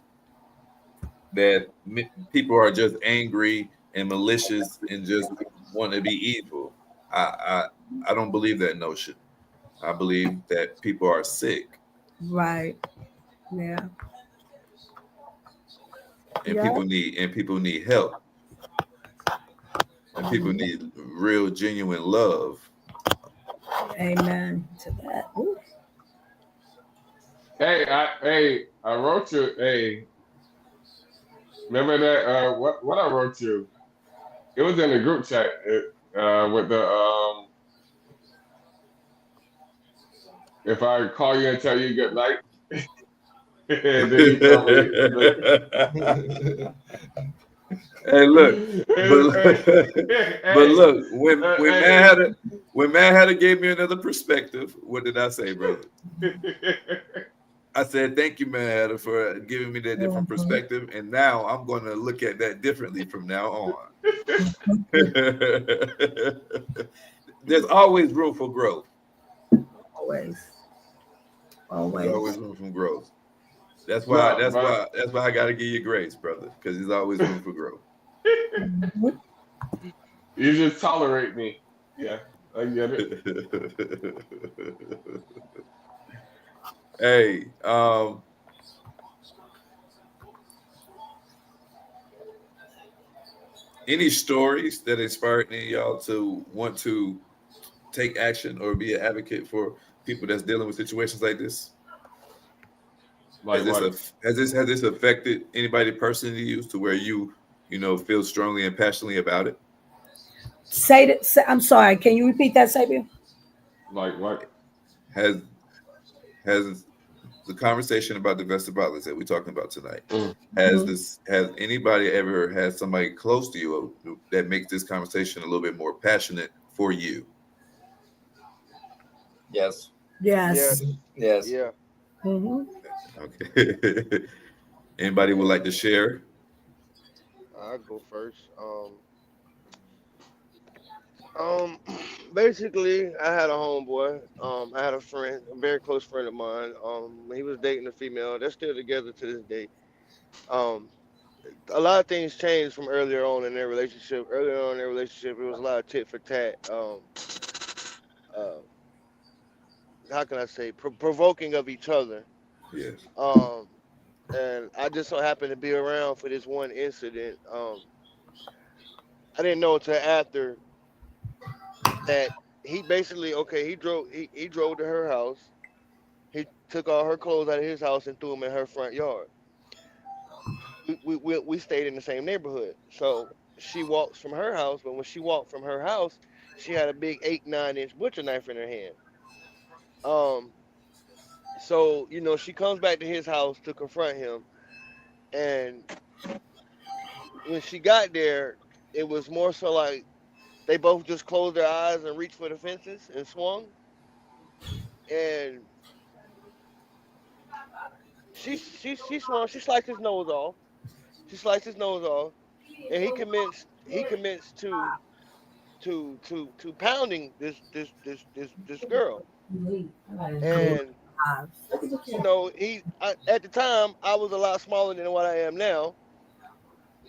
people are just angry and malicious and just want to be evil. I I don't believe that notion. I believe that people are sick Right. Yeah. and Yeah. people need help and people Mhm. need real genuine love. Amen to that. Ooh. I wrote you. Hey, remember that? What I wrote you? It was in the group chat. With the if I call you and tell you good night, and then you tell me Hey, look, but but hey, look, when Matt had to gave me another perspective, what did I say, brother? I said, thank you, man, for giving me that different Mhm. perspective. And now I'm going to look at that differently from now on. Mhm. There's always room for growth. Always. There's Always. always room for growth. That's why. no, That's but why. That's why I got to give you grace, brother, because there's always room for growth. Mhm. you just tolerate me. Yeah, I get it. Hey, any stories that inspired any of y'all to want to take action or be an advocate for people that's dealing with situations like this? Has Like this what? has this affected anybody personally used to where feel strongly and passionately about it? Say that. I'm sorry. Can you repeat that, Sabia? Like what? Has has the conversation about domestic violence that we're talking about tonight, Mm. Mhm. has anybody ever had somebody close to you that makes this conversation a little bit more passionate for you? Yes. Yes. Yes. Yes. Yeah. Hmm. Okay. Anybody would like to share? I go first. Um, basically, I had a homeboy. I had a friend, a very close friend of mine. He was dating a female. They're still together to this day. Um, a lot of things changed from earlier on in their relationship. Earlier on in their relationship, it was a lot of tit for tat. Uh, how can I say, provoking of each other. Yes. Um, and I just so happened to be around for this one incident. I didn't know until after that he basically he drove to her house. He took all her clothes out of his house and threw them in her front yard. We stayed in the same neighborhood, so she walks from her house. But when she walked from her house, she had a big 8 9 inch butcher knife in her hand. Um, so she comes back to his house to confront him, and when she got there, it was more so like they both just closed their eyes and reached for the fences and swung, and she swung. She sliced his nose off. She sliced his nose off, and he commenced to pounding this girl. And at the time I was a lot smaller than what I am now.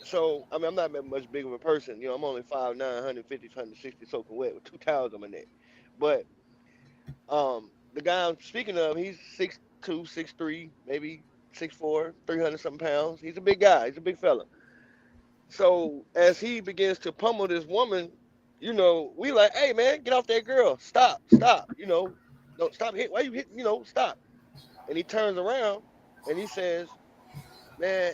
So I mean I'm not much big of a person. I'm only 5'9", 150, 160 soaking wet with two towels on my neck. But the guy I'm speaking of, he's 6'2", 6'3", maybe 6'4", 300 something pounds. He's a big guy. He's a big fella. So as he begins to pummel this woman, we like, hey man, get off that girl. Stop, stop. Don't stop hit. Why you hit? Stop. And he turns around and he says, man,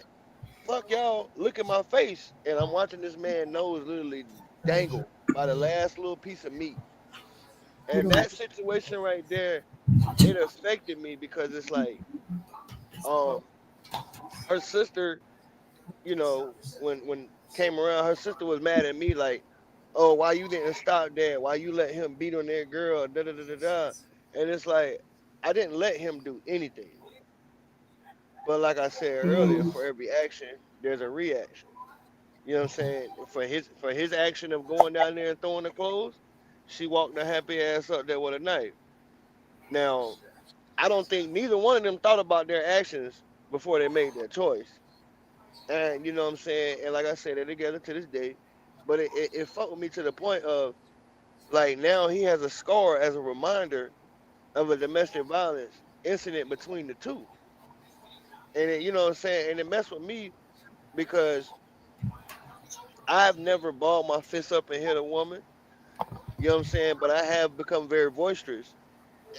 fuck y'all. Look at my face. And I'm watching this man nose literally dangle by the last little piece of meat. And that situation right there, it affected me because it's like, um, her sister, when came around, her sister was mad at me like, oh, why you didn't stop that? Why you let him beat on that girl? Da da da da da. And it's like I didn't let him do anything. But like I said earlier, for every action, there's a reaction. You know what I'm saying? For his action of going down there and throwing the clothes, she walked her happy ass up there with a knife. Now, I don't think neither one of them thought about their actions before they made their choice. And you know what I'm saying? And like I said, they're together to this day. But it fucked with me to the point of like now he has a scar as a reminder of a domestic violence incident between the two. And you know what I'm saying? And it messed with me because I've never balled my fist up and hit a woman. You know what I'm saying? But I have become very boisterous.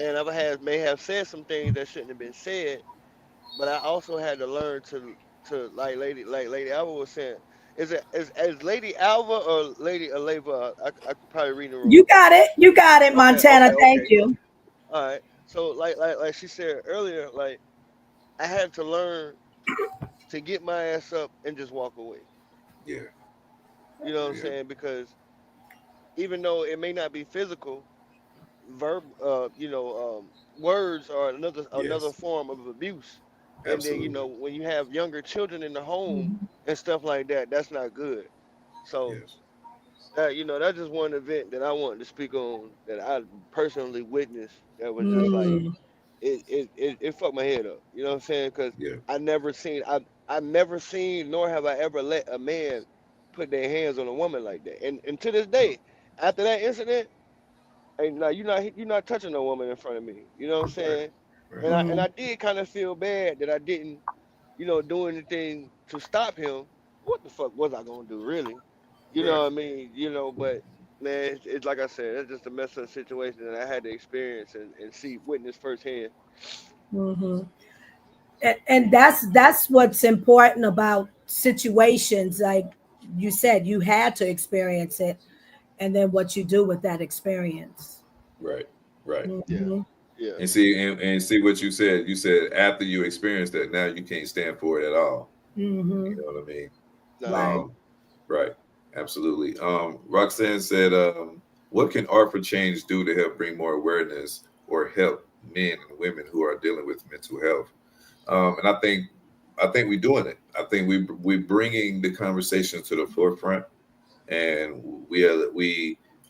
And may have said some things that shouldn't have been said. But I also had to learn to like Lady Alva was saying. Is Lady Alva or Lady Aleva? I could probably read it You wrong. got it. You got it, Okay, Montana. okay, Thank okay. you. All right. So like she said earlier, like I had to learn to get my ass up and just walk away. Yeah. You know what I'm Yeah. saying? Because even though it may not be physical, words are another Yes. form of abuse. And then Absolutely. when you have younger children in the home and stuff like that, that's not good. So Yes. that's just one event that I wanted to speak on that I personally witnessed. That was just like Mm. it fucked my head up. You know what I'm saying? Because Yeah. I never seen nor have I ever let a man put their hands on a woman like that. And to this day, after that incident, and now you're not touching a woman in front of me. You know what I'm Right. saying? Right. And I did kind of feel bad that I didn't do anything to stop him. What the fuck was I gonna do, really? You know Right. what I mean? But man, it's like I said, it's just a messed up situation that I had to experience and see, witness firsthand. Hmm. And that's what's important about situations like you said. You had to experience it, and then what you do with that experience. Right. Right. Yeah, Hmm. yeah, And see what you said. You said after you experience that, now you can't stand for it at all. Hmm. You know what I mean? not at Right. all. Um, right. Absolutely. Roxanne said, what can art for change do to help bring more awareness or help men and women who are dealing with mental health? And I think I think we're doing it. I think we're bringing the conversation to the forefront, and we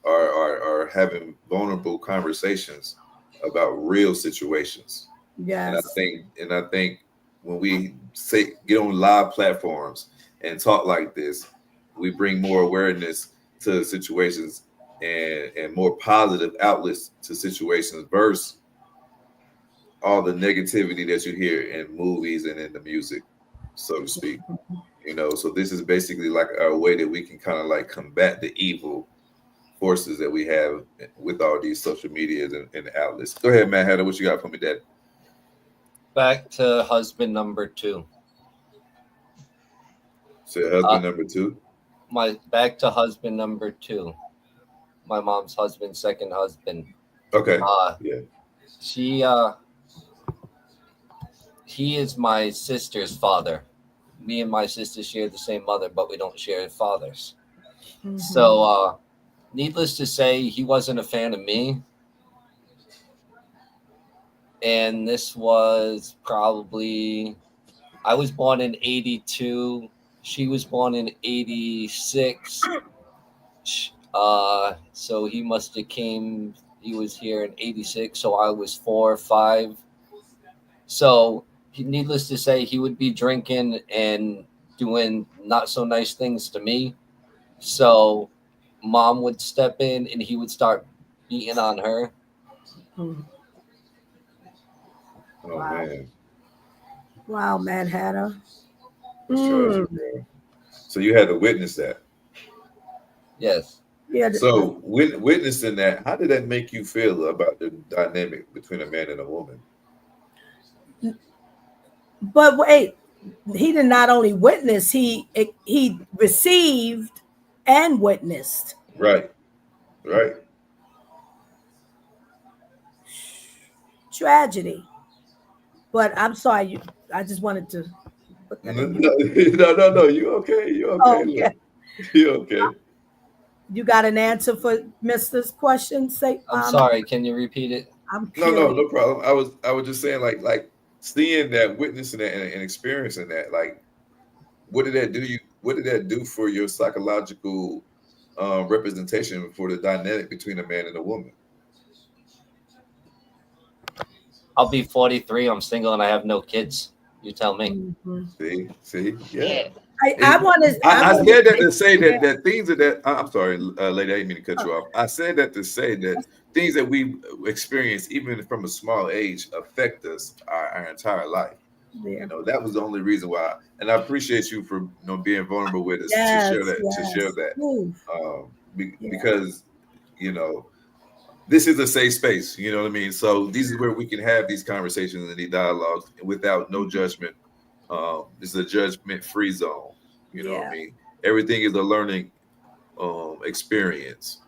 are having vulnerable conversations about real situations. And I Yes. think and I think when we say get on live platforms and talk like this, we bring more awareness to situations and more positive outlets to situations versus all the negativity that you hear in movies and in the music, so to speak. So this is basically like our way that we can kind of like combat the evil forces that we have with all these social medias and outlets. Go ahead, Matt Hatter, what you got for me, Dad? Back to husband number two. Say Uh, husband number two. my back to husband number two. My mom's husband, second husband. Okay. Uh, Yeah. she he is my sister's father. Me and my sister share the same mother, but we don't share fathers. So, needless to say, he wasn't a fan of me. And this was probably, I was born in 82. She was born in 86. So he must have he was here in 86. So I was 4 or 5. So, needless to say, he would be drinking and doing not so nice things to me. So, mom would step in and he would start beating on her. Mm. Oh Wow. man, Wow, Mad Hatter. that's tragic, Mm. bro. So you had to witness that. Yes. Yeah. So witnessing that, how did that make you feel about the dynamic between a man and a woman? But wait, he did not only witness, he received and witnessed. Right. Right. Tragedy. But I'm sorry, I just wanted to put that No, in you. no. You okay? You okay? Oh, Look, okay. you okay? You got an answer for Mister's question? Say, I'm sorry. Can you repeat it? I'm No, curious. no problem. I was just saying, like seeing that, witnessing that, and experiencing that. Like, what did that do? What did that do for your psychological representation for the dynamic between a man and a woman? I'll be 43. I'm single and I have no kids. You tell me. Mhm. See, yeah. Shit. I want to. I I want to said that say, to say yeah. that things that I'm sorry, lady, I didn't mean to cut you off. I said that to say that things that we experience, even from a small age, affect us our entire life. Yeah. That was the only reason why. And I appreciate you for being vulnerable with us to share Yes. that. To share Yes. that, Ooh, yeah. because you know this is a safe space. You know what I mean. So this is where we can have these conversations and these dialogues without no judgment. This is a judgment-free zone. You know what I Yeah. mean. Everything is a learning experience.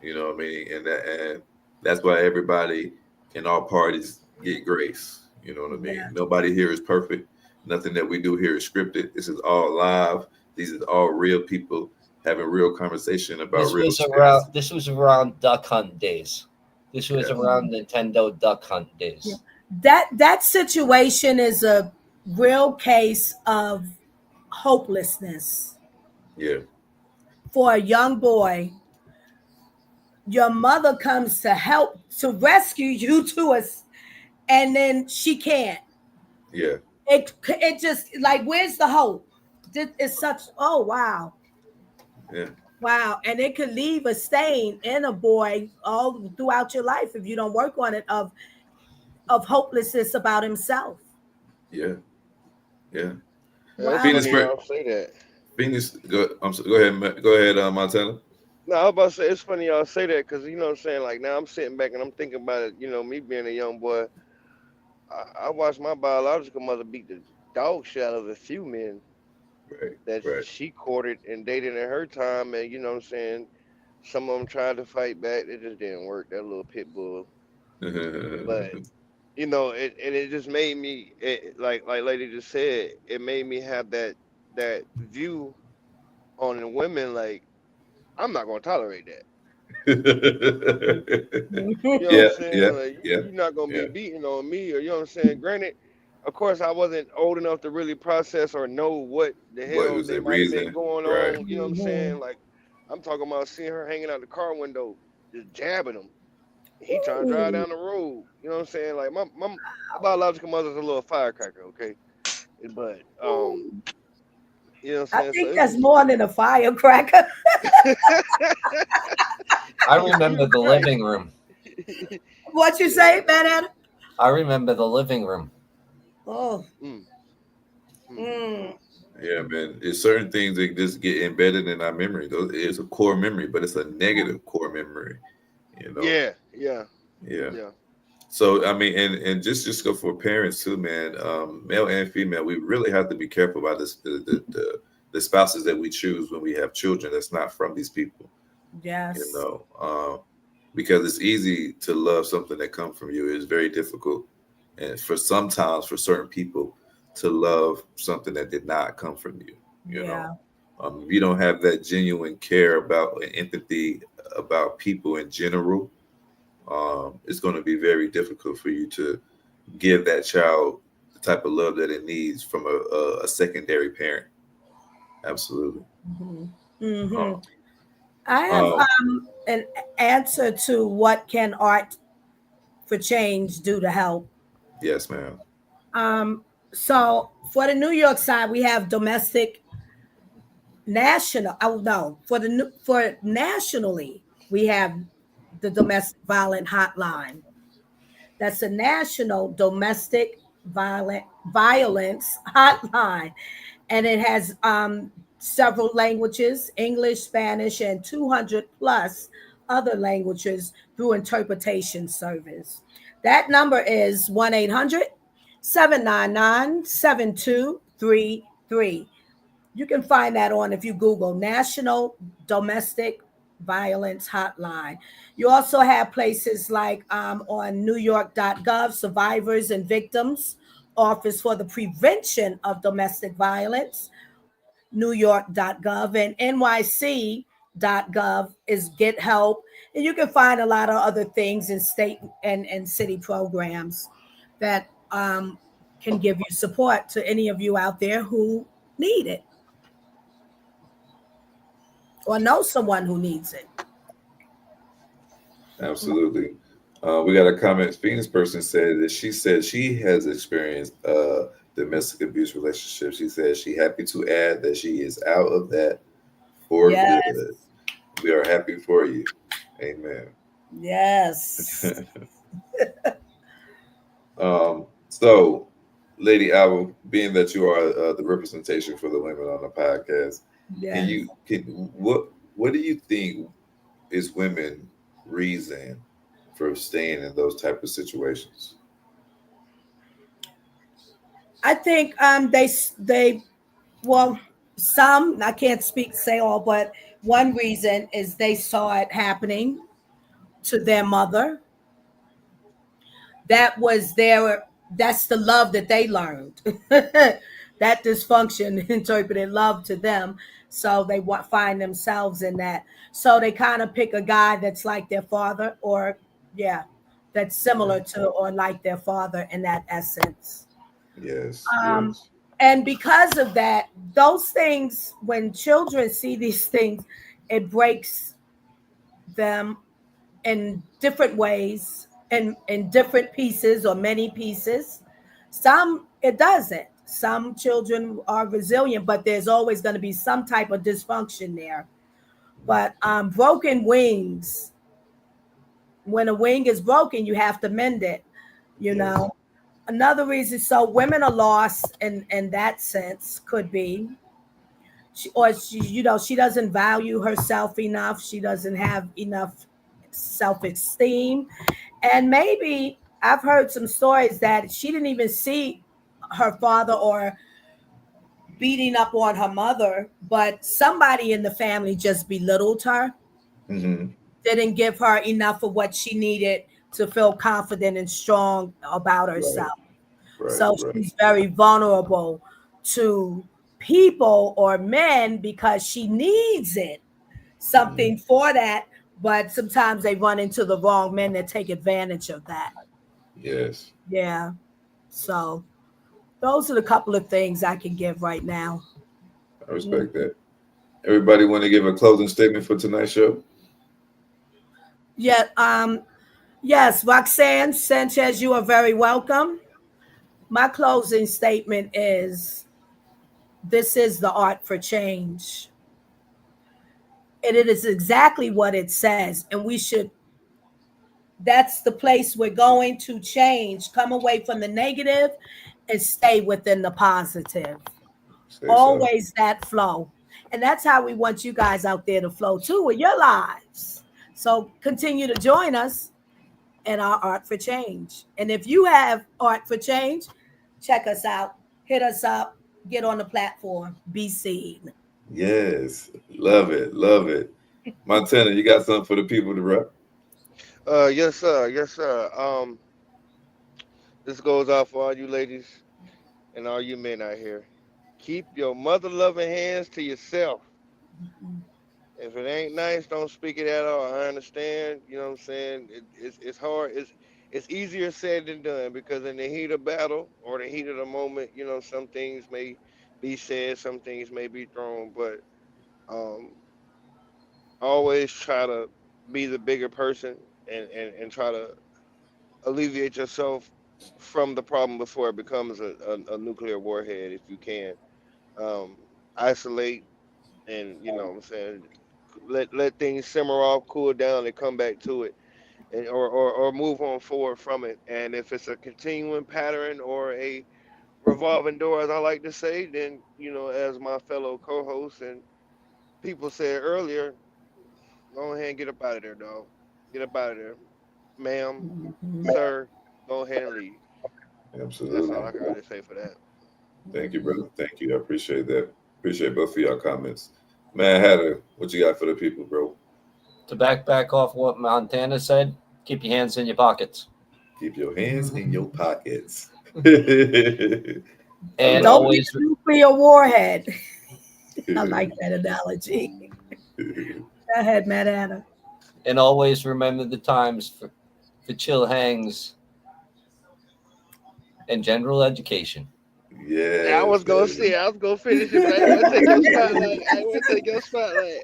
You know what I mean, and that's why everybody in all parties get grace. You know what I mean. Yeah. Nobody here is perfect. Nothing that we do here is scripted. This is all live. These are all real people having real conversation about real experiences. This was around Duck Hunt days. This was Yeah, around Nintendo Duck Hunt Yeah. days. That situation is a real case of hopelessness yeah, for a young boy. Your mother comes to help to rescue you to us, and then she can't. yeah, It just like where's the hope? It's such, oh wow. yeah, Wow, and it could leave a stain in a boy all throughout your life if you don't work on it, of hopelessness about himself. yeah, yeah. Yeah, it's Wow. Phoenix, funny y'all say that. Phoenix. Go ahead, go ahead, Montana. No, I was about to say it's funny y'all say that because you know what I'm saying. Like now I'm sitting back and I'm thinking about it. Me being a young boy, I watched my biological mother beat the dog shit out of a few men Right, that right. she courted and dated in her time, and you know what I'm saying. Some of them tried to fight back, it just didn't work. That little pit bull, but it just made me like lady just said, it made me have that view on the women like I'm not gonna tolerate that. You know what I'm Yeah, yeah, saying? Like yeah, you're not gonna yeah, be beating on me, or you know what I'm saying. Granted, of course, I wasn't old enough to really process or know what the What hell was they the might have been reason? going Right. on. You know what I'm Mhm. saying? Like, I'm talking about seeing her hanging out the car window, just jabbing him. He trying to drive Ooh. down the road. You know what I'm saying? Like, my biological mother's a little firecracker, okay? But Ooh. you know what I'm I saying? So think it's that's just more than a firecracker. I you remember the right. living room. What you Yeah. say, Ben? I remember the living room. Oh. Mm, mm, Mm. mm. Yeah, man. It's certain things that just get embedded in our memory. Those it's a core memory, but it's a negative core memory. You know. Yeah, yeah, Yeah. yeah. So I mean, and just go for parents too, man. Male and female, we really have to be careful about this the spouses that we choose when we have children. That's not from these people. You Yes. know, because it's easy to love something that comes from you. It's very difficult, and for sometimes for certain people to love something that did not come from you. You know, Yeah. if you don't have that genuine care about and empathy about people in general, it's going to be very difficult for you to give that child the type of love that it needs from a secondary parent. Absolutely. Hmm. Hmm. Um, I have um, an answer to what can art for change do to help. yes, ma'am. Um, so for the New York side, we have domestic national. Oh no, for nationally, we have the domestic violent hotline. That's a national domestic violence hotline, and it has several languages: English, Spanish, and 200 plus other languages through interpretation service. That number is 1-800-799-7233. You can find that on if you Google National Domestic Violence Hotline. You also have places like on NewYork.gov, Survivors and Victims Office for the Prevention of Domestic Violence, NewYork.gov, and NYC.gov is Get Help. And you can find a lot of other things in state and city programs that can give you support to any of you out there who need it or know someone who needs it. Absolutely. We got a comment. Phoenix person said that she said she has experienced domestic abuse relationship. She says she happy to add that she is out of that for Yes, good. We are happy for you. Amen. yes, So, Lady Alva, being that you are the representation for the women on the podcast, can yes. you can what do you think is women reason for staying in those type of situations? I think they well, some, I can't speak say all, but one reason is they saw it happening to their mother. That was their that's the love that they learned. That dysfunction interpreted love to them, so they find themselves in that. So they kind of pick a guy that's like their father, or yeah, that's Yeah. similar to or like their father in that essence. Yes, um yes, and because of that, those things, when children see these things, it breaks them in different ways, in different pieces or many pieces. Some it doesn't. Some children are resilient, but there's always going to be some type of dysfunction there. But broken wings, when a wing is broken, you have to mend it, you yes, know. Another reason, so women are lost in that sense, could be she doesn't value herself enough, she doesn't have enough self-esteem. And maybe I've heard some stories that she didn't even see her father or beating up on her mother, but somebody in the family just belittled her, hmm, didn't give her enough of what she needed to feel confident and strong about right, herself. right, So right, she's very vulnerable to people or men because she needs it, hmm, something for that. But sometimes they run into the wrong men that take advantage of that. yes, Yeah. So Those are the couple of things I can give right now. I respect that. Everybody want to give a closing statement for tonight's show? Yeah. Yes, Roxanne Sanchez, you are very welcome. My closing statement is this is the art for change. And it is exactly what it says. And we should, that's the place we're going to change. Come away from the negative and stay within the positive. Say so. Always that flow. And that's how we want you guys out there to flow too with your lives. So continue to join us in our Art for Change. And if you have Art for Change, check us out, hit us up, get on the platform, be seen. Yes, love it, love it. Montana, you got something for the people to rep? Yes, sir. Yes, sir. This goes out for all you ladies and all you men out here. Keep your mother loving hands to yourself. If it ain't nice, don't speak it at all. I understand. You know what I'm saying? It's hard. It's easier said than done because in the heat of battle or the heat of the moment, you know, some things may be said, some things may be thrown, but um, always try to be the bigger person and try to alleviate yourself from the problem before it becomes a nuclear warhead if you can. Um, Isolate and you know what I'm saying, let things simmer off, cool down, and come back to it, and or move on forward from it. And if it's a continuing pattern or a revolving door, as I like to say, then you know, as my fellow co-hosts and people said earlier, go ahead and get up out of there, dog. Get up out of there, ma'am, Mhm. sir. Go ahead and leave. That's all Absolutely. I can really say for that. Thank you, brother. Thank you. I appreciate that. Appreciate both of y'all comments. Man, Hatter, what you got for the people, bro? To back off what Montana said, keep your hands in your pockets. Keep your hands in your pockets. I And love Don't be always a nuclear warhead. I like that analogy. it. Go ahead, Matt Anna. remember the times for chill hangs and general education. I Yes, was gonna baby. say, I was gonna finish it, but I didn't want to take your spotlight. I didn't want to take your spotlight.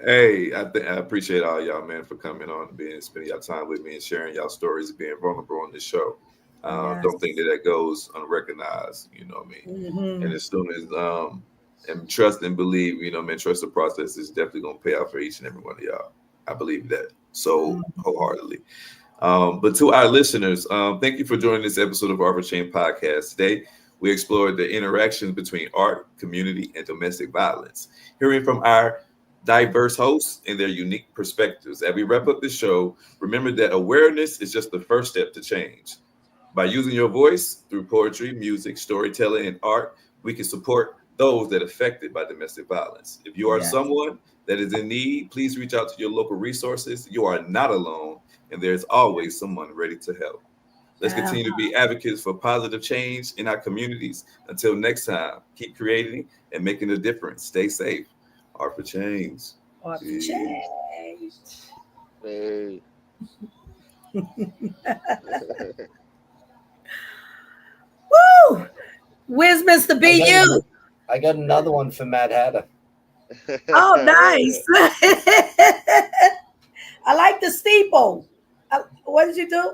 Hey, I appreciate all y'all, man, for coming on and being spending your time with me and sharing y'all stories, being vulnerable on this show. Don't think Yes. that goes unrecognized. You know what I mean? And Hmm. as soon as and trust and believe, you know, man, trust the process is definitely gonna pay out for each and every one of y'all. I believe that so wholeheartedly. But to our listeners, thank you for joining this episode of Art for Chain Podcast. Today, we explored the interactions between art, community, and domestic violence, hearing from our diverse hosts and their unique perspectives. As we wrap up this show, remember that awareness is just the first step to change. By using your voice through poetry, music, storytelling, and art, we can support those that are affected by domestic violence. If you are Yes. someone that is in need, please reach out to your local resources. You are not alone, and there's always someone ready to help. Let's Uh, continue to be advocates for positive change in our communities. Until next time, keep creating and making a difference. Stay safe. Art for change. or for Peace. change. Hey. Woo! Where's Mr. I got BU? I got another one for Mad Hatter. Oh, Where nice. that? I like the steeple. What did you do?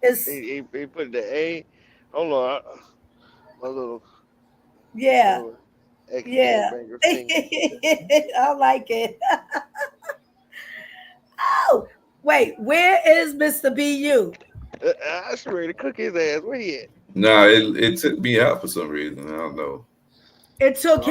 It's He put the A. Hold on, my yeah, little extra yeah. finger finger. I like it. Oh, wait, where is Mr. BU? I should ready to cook his ass. Where he at? Nah, it took me out for some reason. I don't know. It took him. Oh,